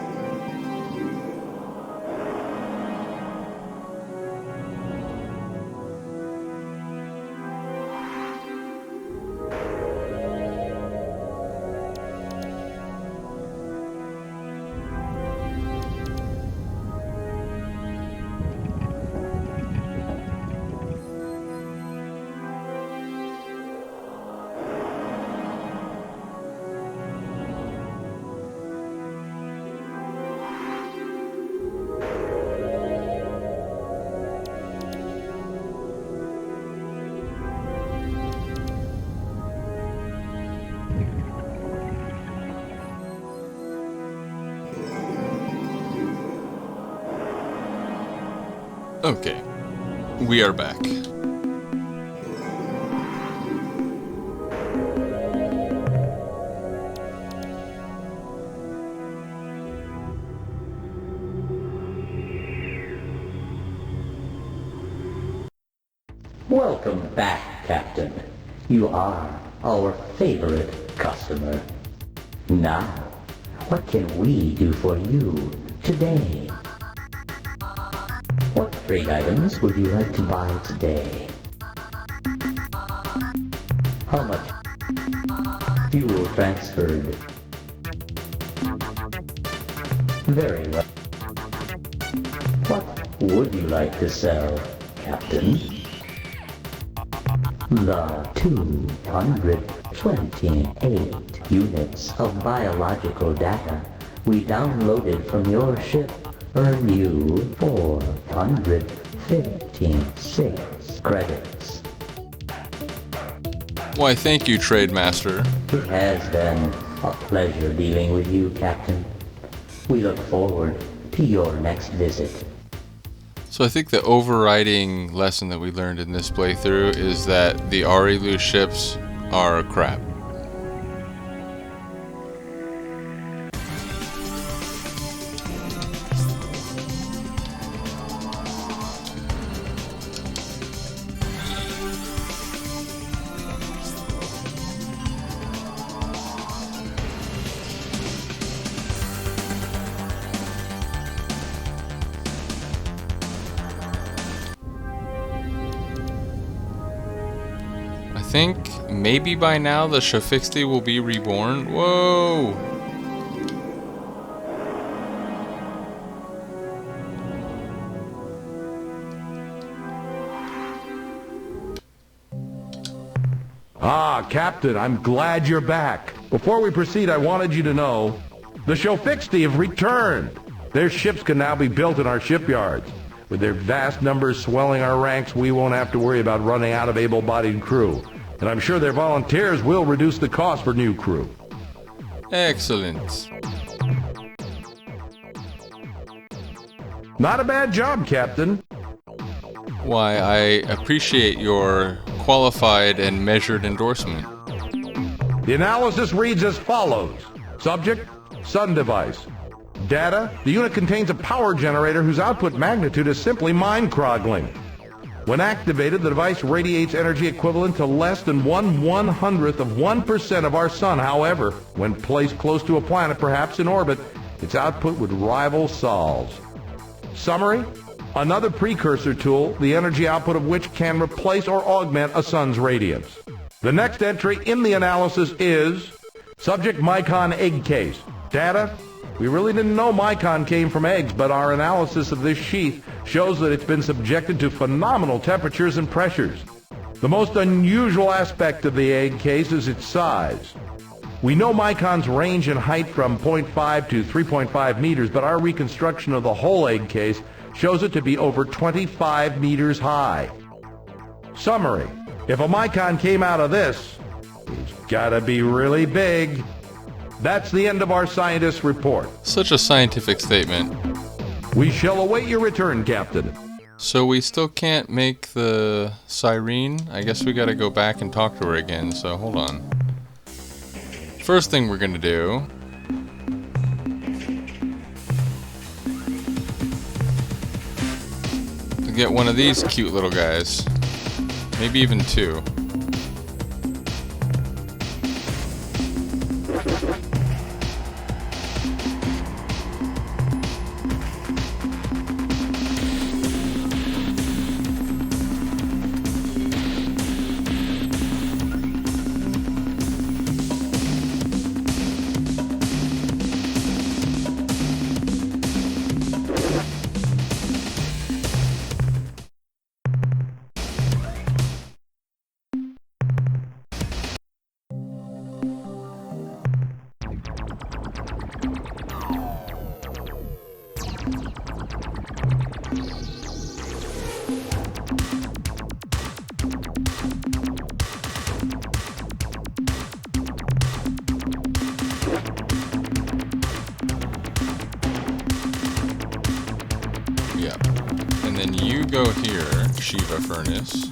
Okay, we are back. Welcome back, Captain. You are our favorite customer. Now, what can we do for you today? What trade items would you like to buy today? How much fuel transferred? Very well. What would you like to sell, Captain? The 228 units of biological data we downloaded from your ship earn you 456 credits. Why, thank you, Trade Master. It has been a pleasure dealing with you, Captain. We look forward to your next visit. So I think the overriding lesson that we learned in this playthrough is that the Arilu ships are crap. I think maybe by now the Shafixti will be reborn. Whoa! Ah, Captain, I'm glad you're back. Before we proceed, I wanted you to know the Shofixti have returned. Their ships can now be built in our shipyards. With their vast numbers swelling our ranks, we won't have to worry about running out of able-bodied crew. And I'm sure their volunteers will reduce the cost for new crew. Excellent. Not a bad job, Captain. Why, I appreciate your qualified and measured endorsement. The analysis reads as follows. Subject, sun device. Data, the unit contains a power generator whose output magnitude is simply mind-croggling. When activated, the device radiates energy equivalent to less than 1/100th of 1% of our sun. However, when placed close to a planet, perhaps in orbit, its output would rival Sol's. Summary, another precursor tool, the energy output of which can replace or augment a sun's radiance. The next entry in the analysis is subject Mycon egg case. Data, we really didn't know Mycon came from eggs, but our analysis of this sheath shows that it's been subjected to phenomenal temperatures and pressures. The most unusual aspect of the egg case is its size. We know Mycons range in height from 0.5 to 3.5 meters, but our reconstruction of the whole egg case shows it to be over 25 meters high. Summary, if a Mycon came out of this, it's gotta be really big. That's the end of our scientist's report. Such a scientific statement. We shall await your return, Captain. So we still can't make the Syreen? I guess we gotta go back and talk to her again, so hold on. First thing we're gonna do is get one of these cute little guys. Maybe even two. Yeah. And then you go here, Shiva Furnace.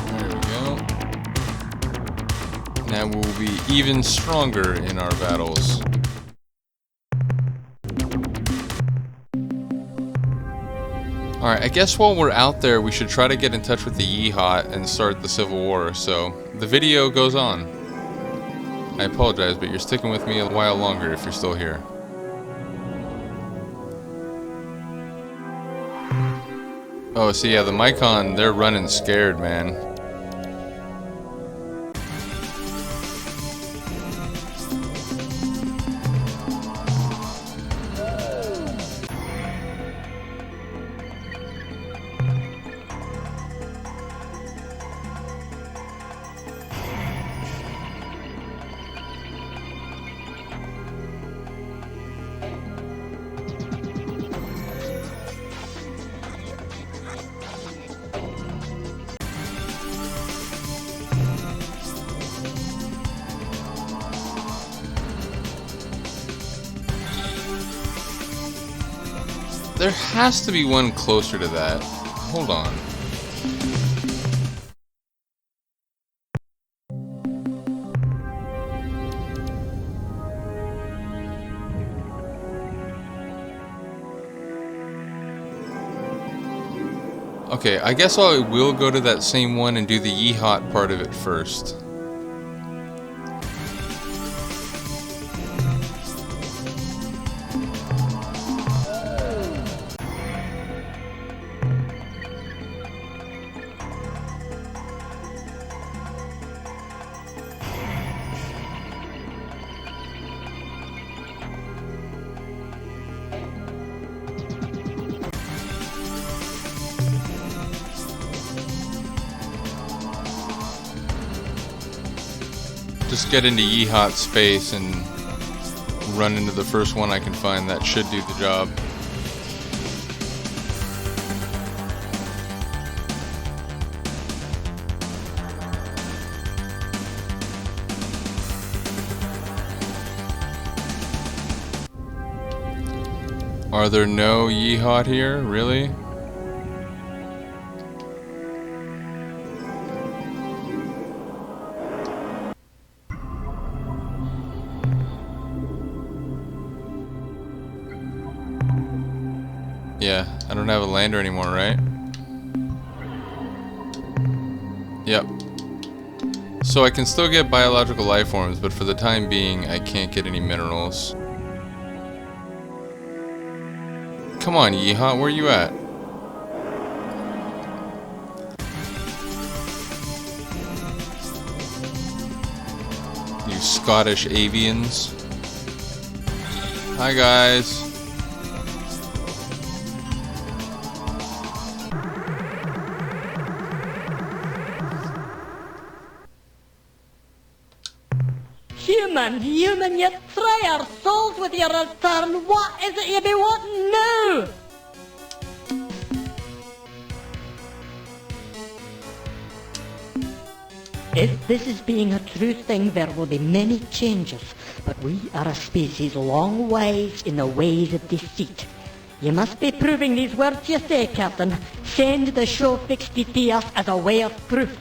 There we go. Now we'll be even stronger in our battles. Alright, I guess while we're out there, we should try to get in touch with the Yeehaw and start the Civil War, so the video goes on. I apologize, but you're sticking with me a while longer if you're still here. Oh, so yeah, the Mycon, they're running scared, man. There has to be one closer to that. Hold on. Okay, I guess I will go to that same one and do the Yeehaw part of it first. Just get into Yeehaw space and run into the first one I can find that should do the job. Are there no yeehaw here? Really? Yeah, I don't have a lander anymore, right? Yep. So I can still get biological life forms, but for the time being, I can't get any minerals. Come on, yeehaw, where you at? You Scottish avians. Hi, guys. Human, you try our souls with your return. What is it you be wanting now? If this is being a true thing, there will be many changes, but we are a species long wise in the ways of deceit. You must be proving these words you say, Captain. Send the show fixed to us as a way of proof.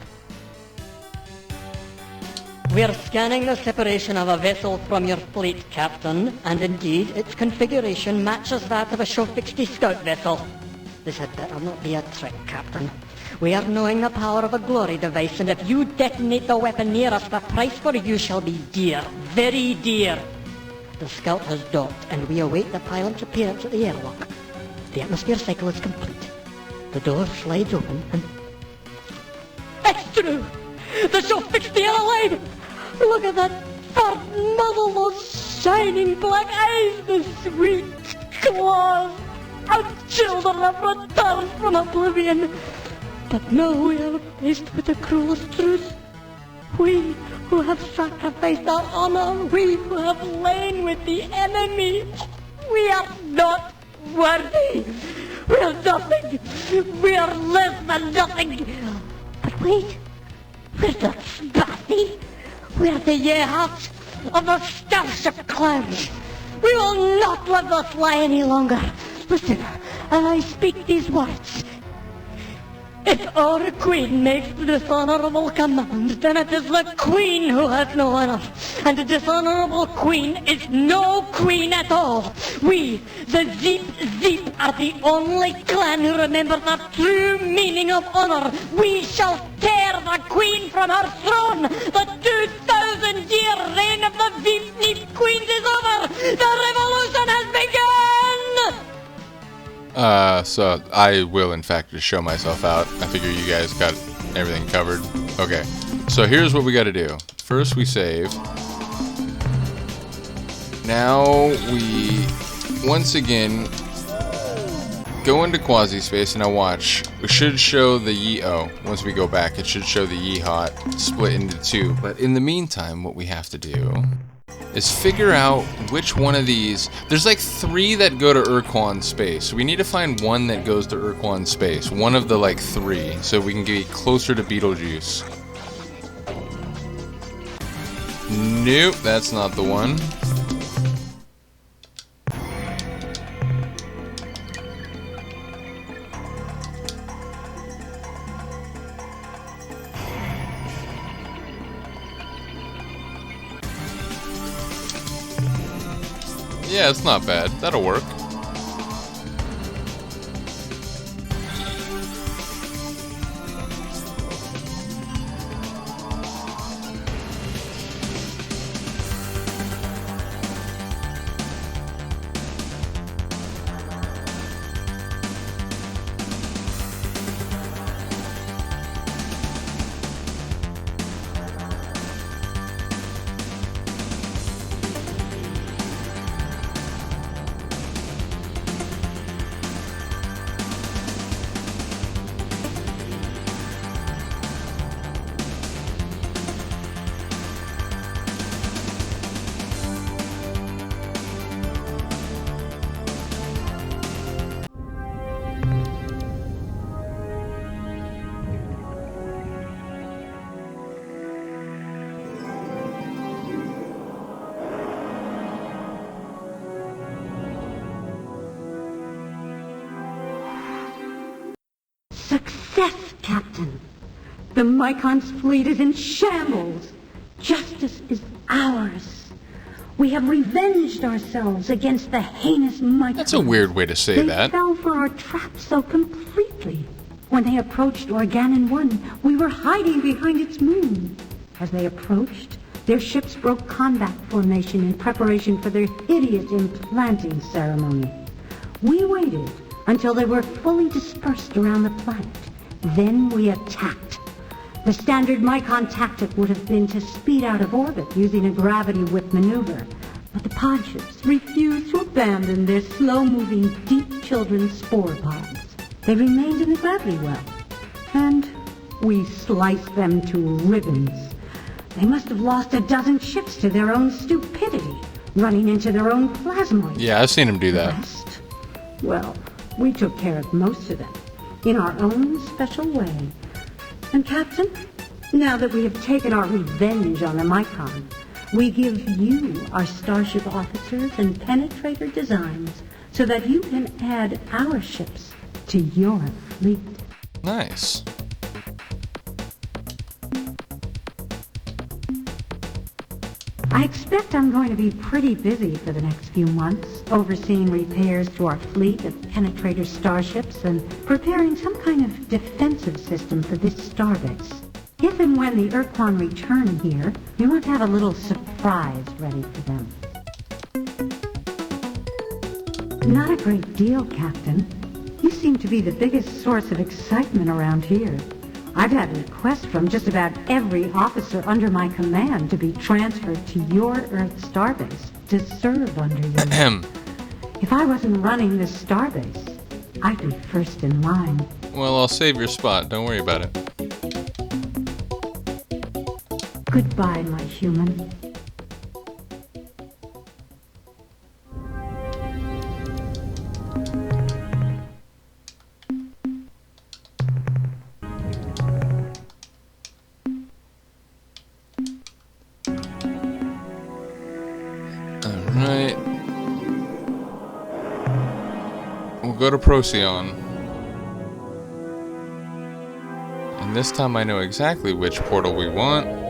We're scanning the separation of a vessel from your fleet, Captain, and indeed its configuration matches that of a show fixed scout vessel. This had better not be a trick, Captain. We are knowing the power of a glory device, and if you detonate the weapon near us, the price for you shall be dear, very dear. The scout has docked, and we await the pilot's appearance at the airlock. The atmosphere cycle is complete. The door slides open, and... It's true! The show fixed the alive! Look at that fat muzzle, those shining black eyes, the sweet claws! Our children have returned from oblivion! But now we are faced with the cruelest truth. We who have sacrificed our honor, we who have lain with the enemy, we are not worthy. We are nothing. We are less than nothing. But wait, we're not Sparty. We're the Yeehats of the Starship Clouds. We will not let this lie any longer. Listen, as I speak these words. If our Queen makes the dishonorable command, then it is the Queen who has no honor. And the dishonorable Queen is no Queen at all. We, the Zeep, are the only clan who remember the true meaning of honor. We shall tear the Queen from her throne. The 2,000-year reign of the Zeep Queens is over. The revolution has begun! So I will in fact just show myself out. I figure you guys got everything covered. Okay, so here's what we gotta do. First we save. Now we, once again, go into quasi-space, and now watch. We should show the once we go back, it should show the yeehaw split into two. But in the meantime, what we have to do is figure out which one of these. There's like 3 that go to Urquan space. We need to find one that goes to Urquan space. One of the like 3, so we can get closer to Beetlejuice. Nope, that's not the one. Yeah, it's not bad. That'll work. success, Captain. The Mycon's fleet is in shambles. Justice is ours. We have revenged ourselves against the heinous Mycons. That's a weird way to say that. They fell for our trap so completely. When they approached Organon 1, we were hiding behind its moon. As they approached, their ships broke combat formation in preparation for their hideous implanting ceremony. We waited until they were fully dispersed around the planet. Then we attacked. The standard Mycon tactic would have been to speed out of orbit using a gravity whip maneuver. But the pod ships refused to abandon their slow-moving deep children's spore pods. They remained in the gravity well. And we sliced them to ribbons. They must have lost a dozen ships to their own stupidity, running into their own plasmoids. Yeah, I've seen him do that. The rest? Well, we took care of most of them, in our own special way. And Captain, now that we have taken our revenge on the Mycon, we give you our Starship officers and penetrator designs so that you can add our ships to your fleet. Nice. I expect I'm going to be pretty busy for the next few months, overseeing repairs to our fleet of penetrator starships and preparing some kind of defensive system for this starbase. If and when the Urquan return here, we want to have a little surprise ready for them. Not a great deal, Captain. You seem to be the biggest source of excitement around here. I've had requests from just about every officer under my command to be transferred to your Earth starbase to serve under you. If I wasn't running this starbase, I'd be first in line. Well, I'll save your spot. Don't worry about it. Goodbye, my human. Alright. We'll go to Procyon. And this time I know exactly which portal we want.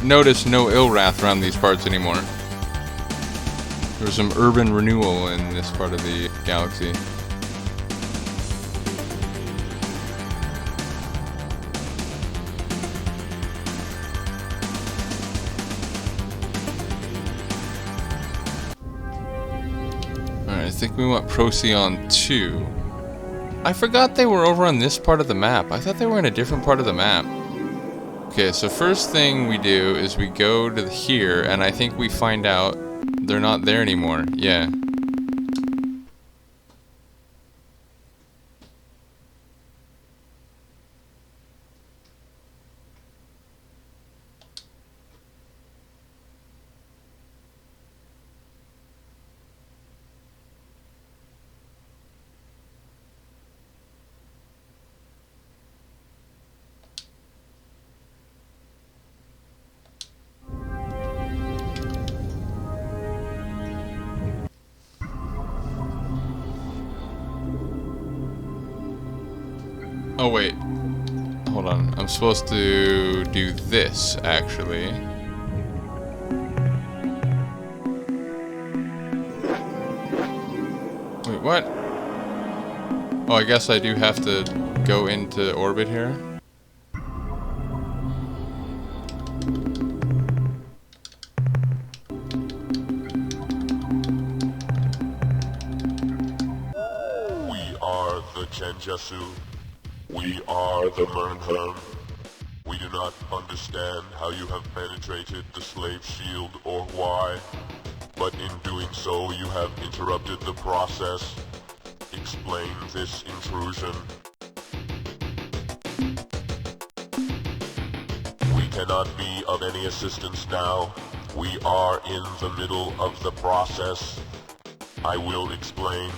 Notice no Illwrath around these parts anymore. There's some urban renewal in this part of the galaxy. Alright, I think we want Procyon 2. I forgot they were over on this part of the map. I thought they were in a different part of the map. Okay, so first thing we do is we go to here, and I think we find out they're not there anymore. Yeah. Oh wait, hold on, I'm supposed to do this, actually. Wait, what? Oh, I guess I do have to go into orbit here? We are the Chmmr. We are the Chmmr. We do not understand how you have penetrated the slave shield or why, but in doing so you have interrupted the process. Explain this intrusion. We cannot be of any assistance now. We are in the middle of the process. I will explain.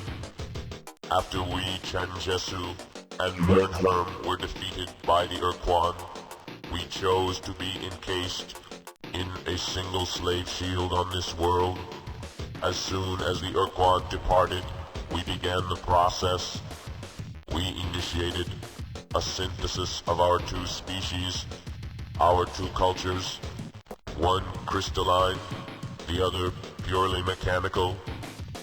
After we, Chmmr and Chmmr, were defeated by the Urquan, we chose to be encased in a single slave shield on this world. As soon as the Urquan departed, we began the process. We initiated a synthesis of our two species, our two cultures, one crystalline, the other purely mechanical.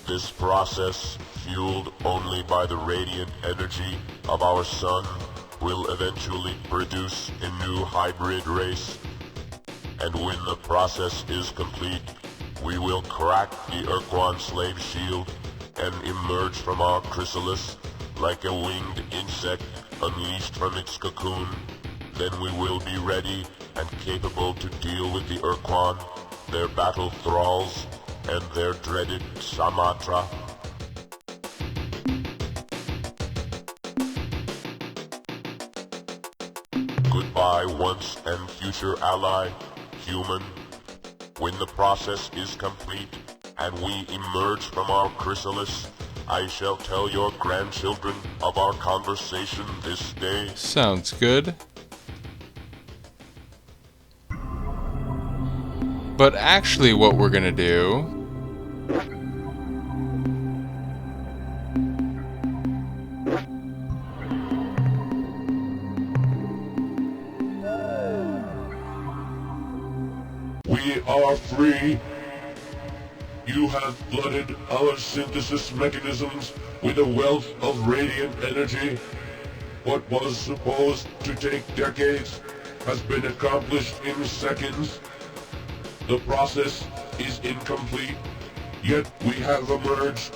This process, fueled only by the radiant energy of our sun, will eventually produce a new hybrid race. And when the process is complete, we will crack the Urquan slave shield and emerge from our chrysalis like a winged insect unleashed from its cocoon. Then we will be ready and capable to deal with the Urquan, their battle thralls, and their dreaded Sumatra. Goodbye once and future ally, human. When the process is complete and we emerge from our chrysalis, I shall tell your grandchildren of our conversation this day. Sounds good. But actually what we're gonna do We are free. You have flooded our synthesis mechanisms with a wealth of radiant energy. What was supposed to take decades has been accomplished in seconds. The process is incomplete, yet we have emerged.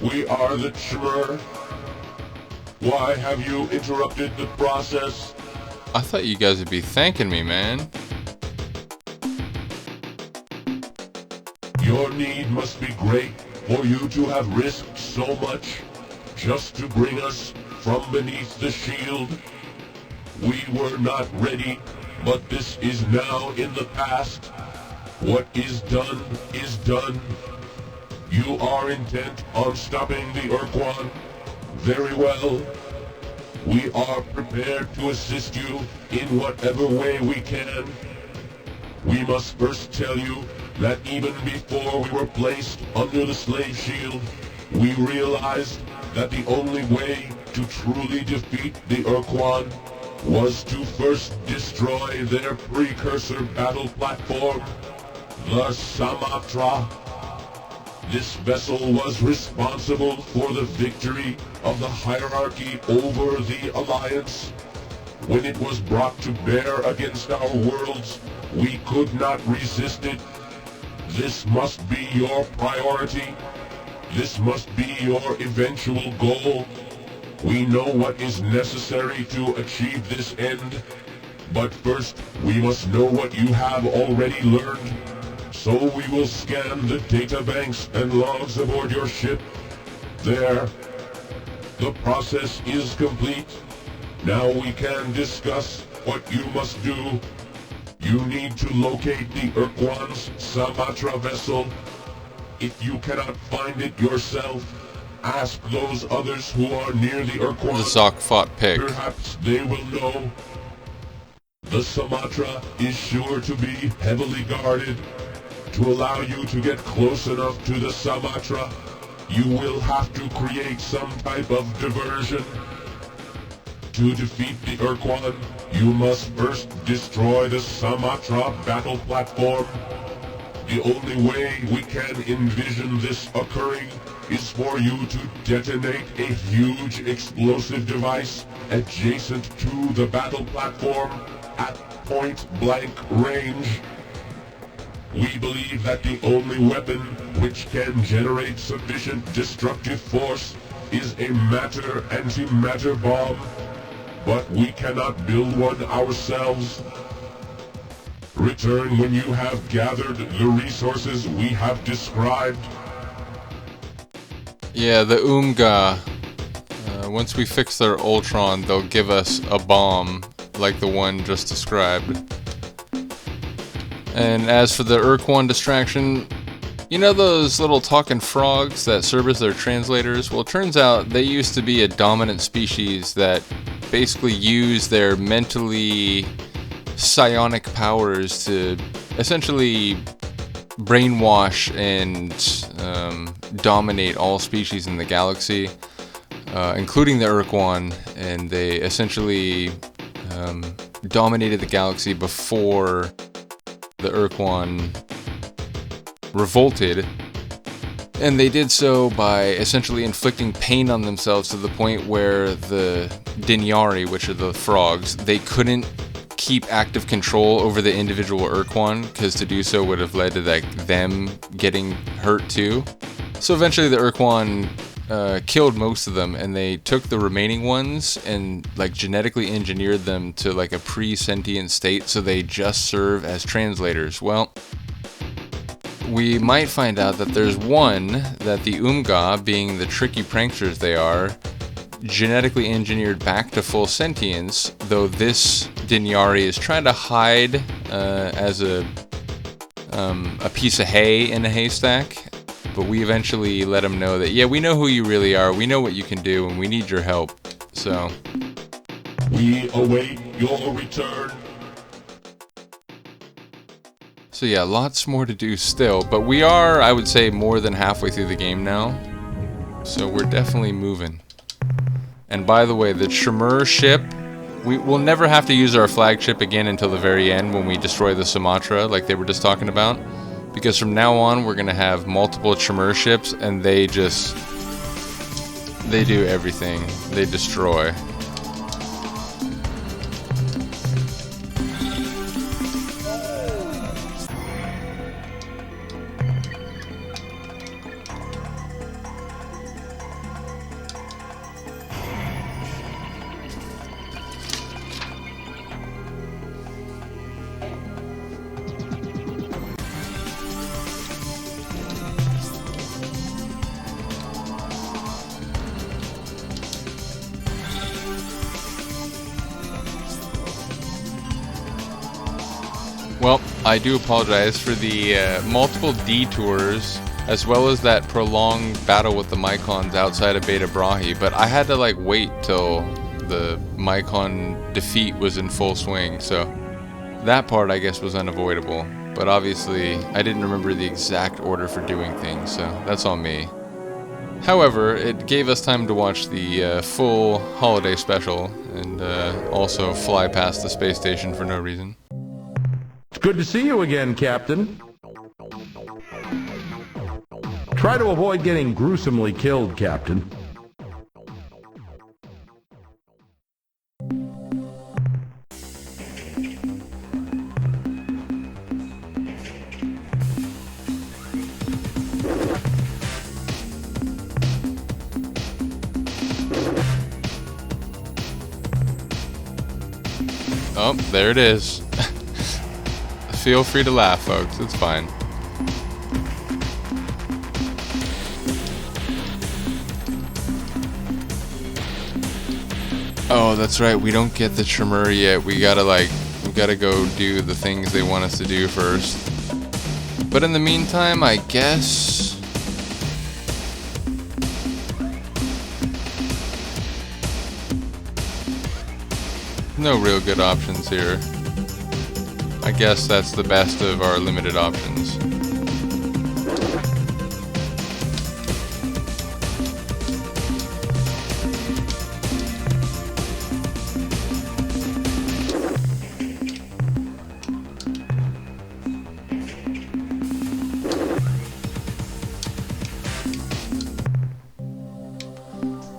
We are the Chmmr. Why have you interrupted the process? I thought you guys would be thanking me, man. Your need must be great for you to have risked so much just to bring us from beneath the shield. We were not ready, but this is now in the past. What is done is done. You are intent on stopping the Urquan. Very well. We are prepared to assist you in whatever way we can. We must first tell you that even before we were placed under the slave shield, we realized that the only way to truly defeat the Urquan was to first destroy their precursor battle platform, the Sumatra. This vessel was responsible for the victory of the hierarchy over the Alliance. When it was brought to bear against our worlds, we could not resist it. This must be your priority. This must be your eventual goal. We know what is necessary to achieve this end, but first we must know what you have already learned. So we will scan the databanks and logs aboard your ship. There. The process is complete. Now we can discuss what you must do. You need to locate the Urquan's Sumatra vessel. If you cannot find it yourself, ask those others who are near the Urquan. The Zoc fought pig. Perhaps they will know. The Sumatra is sure to be heavily guarded. To allow you to get close enough to the Sumatra, you will have to create some type of diversion. To defeat the Urquan, you must first destroy the Sumatra battle platform. The only way we can envision this occurring is for you to detonate a huge explosive device adjacent to the battle platform at point-blank range. We believe that the only weapon which can generate sufficient destructive force is a matter-antimatter bomb, but we cannot build one ourselves. Return when you have gathered the resources we have described. Yeah, the Oomga. Once we fix their Ultron, they'll give us a bomb like the one just described. And as for the Urquan distraction, you know those little talking frogs that serve as their translators? Well, it turns out they used to be a dominant species that basically use their mentally psionic powers to essentially brainwash and dominate all species in the galaxy, including the Urquan, and they essentially dominated the galaxy before the Urquan revolted, and they did so by essentially inflicting pain on themselves to the point where the Dinyari, which are the frogs, they couldn't keep active control over the individual Urquan, because to do so would have led to them getting hurt too. So eventually the Urquan killed most of them, and they took the remaining ones and genetically engineered them to a pre-sentient state, so they just serve as translators. Well, we might find out that there's one that the Oomga, being the tricky pranksters they are, genetically engineered back to full sentience, though this Dinyari is trying to hide as a piece of hay in a haystack. But we eventually let him know that, yeah, we know who you really are, we know what you can do, and we need your help. So we await your return. So yeah, lots more to do still, but we are, I would say, more than halfway through the game now. So we're definitely moving. And by the way, the Chmmr ship, we'll never have to use our flagship again until the very end when we destroy the Sumatra, like they were just talking about. Because from now on, we're going to have multiple Chmmr ships, and they do everything. They destroy. Well, I do apologize for the multiple detours, as well as that prolonged battle with the Mycons outside of Beta Brahe, but I had to wait till the Mycon defeat was in full swing, so that part I guess was unavoidable. But obviously, I didn't remember the exact order for doing things, so that's on me. However, it gave us time to watch the full holiday special, and also fly past the space station for no reason. It's good to see you again, Captain. Try to avoid getting gruesomely killed, Captain. Oh, there it is. Feel free to laugh, folks. It's fine. Oh, that's right. We don't get the Chmmr yet. We gotta go do the things they want us to do first. But in the meantime, I guess no real good options here. I guess that's the best of our limited options.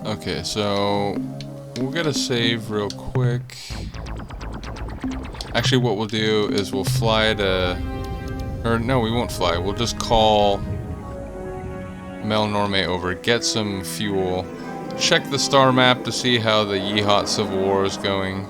Okay, so we'll get a save real quick. Actually, what we'll do is we'll fly to... Or no, we won't fly. We'll just call Mel Norme over, get some fuel, check the star map to see how the Yeehot Civil War is going.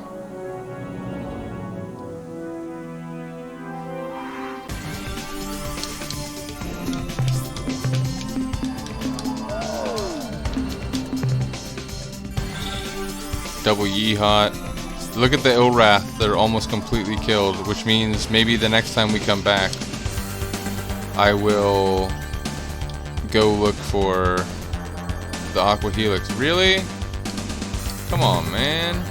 Double Yeehot. Look at the Ilrath, they're almost completely killed, which means maybe the next time we come back, I will go look for the Aqua Helix. Really? Come on, man.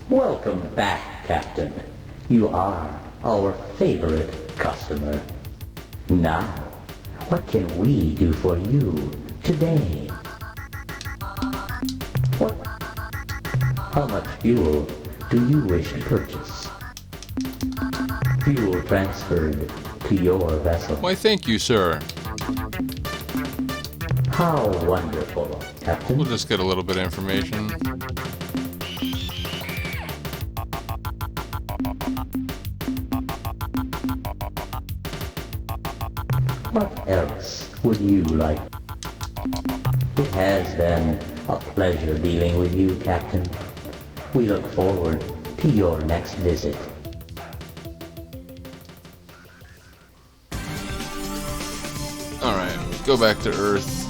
Welcome back, Captain. You are our favorite customer. Now, what can we do for you today? How much fuel do you wish to purchase? Fuel transferred to your vessel. Why, thank you, sir. How wonderful, Captain. We'll just get a little bit of information. What else would you like? It has been a pleasure dealing with you, Captain. We look forward to your next visit. Alright, go back to Earth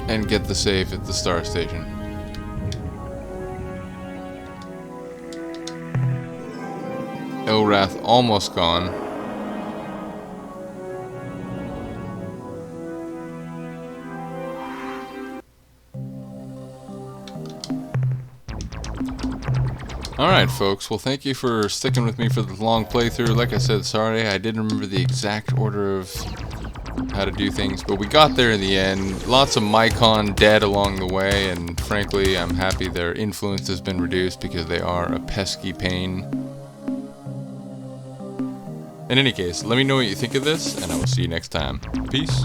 and get the safe at the star station. Ilrath almost gone. Alright folks, well thank you for sticking with me for the long playthrough. Like I said, sorry, I didn't remember the exact order of how to do things, but we got there in the end. Lots of Mycon dead along the way, and frankly I'm happy their influence has been reduced because they are a pesky pain. In any case, let me know what you think of this, and I will see you next time. Peace.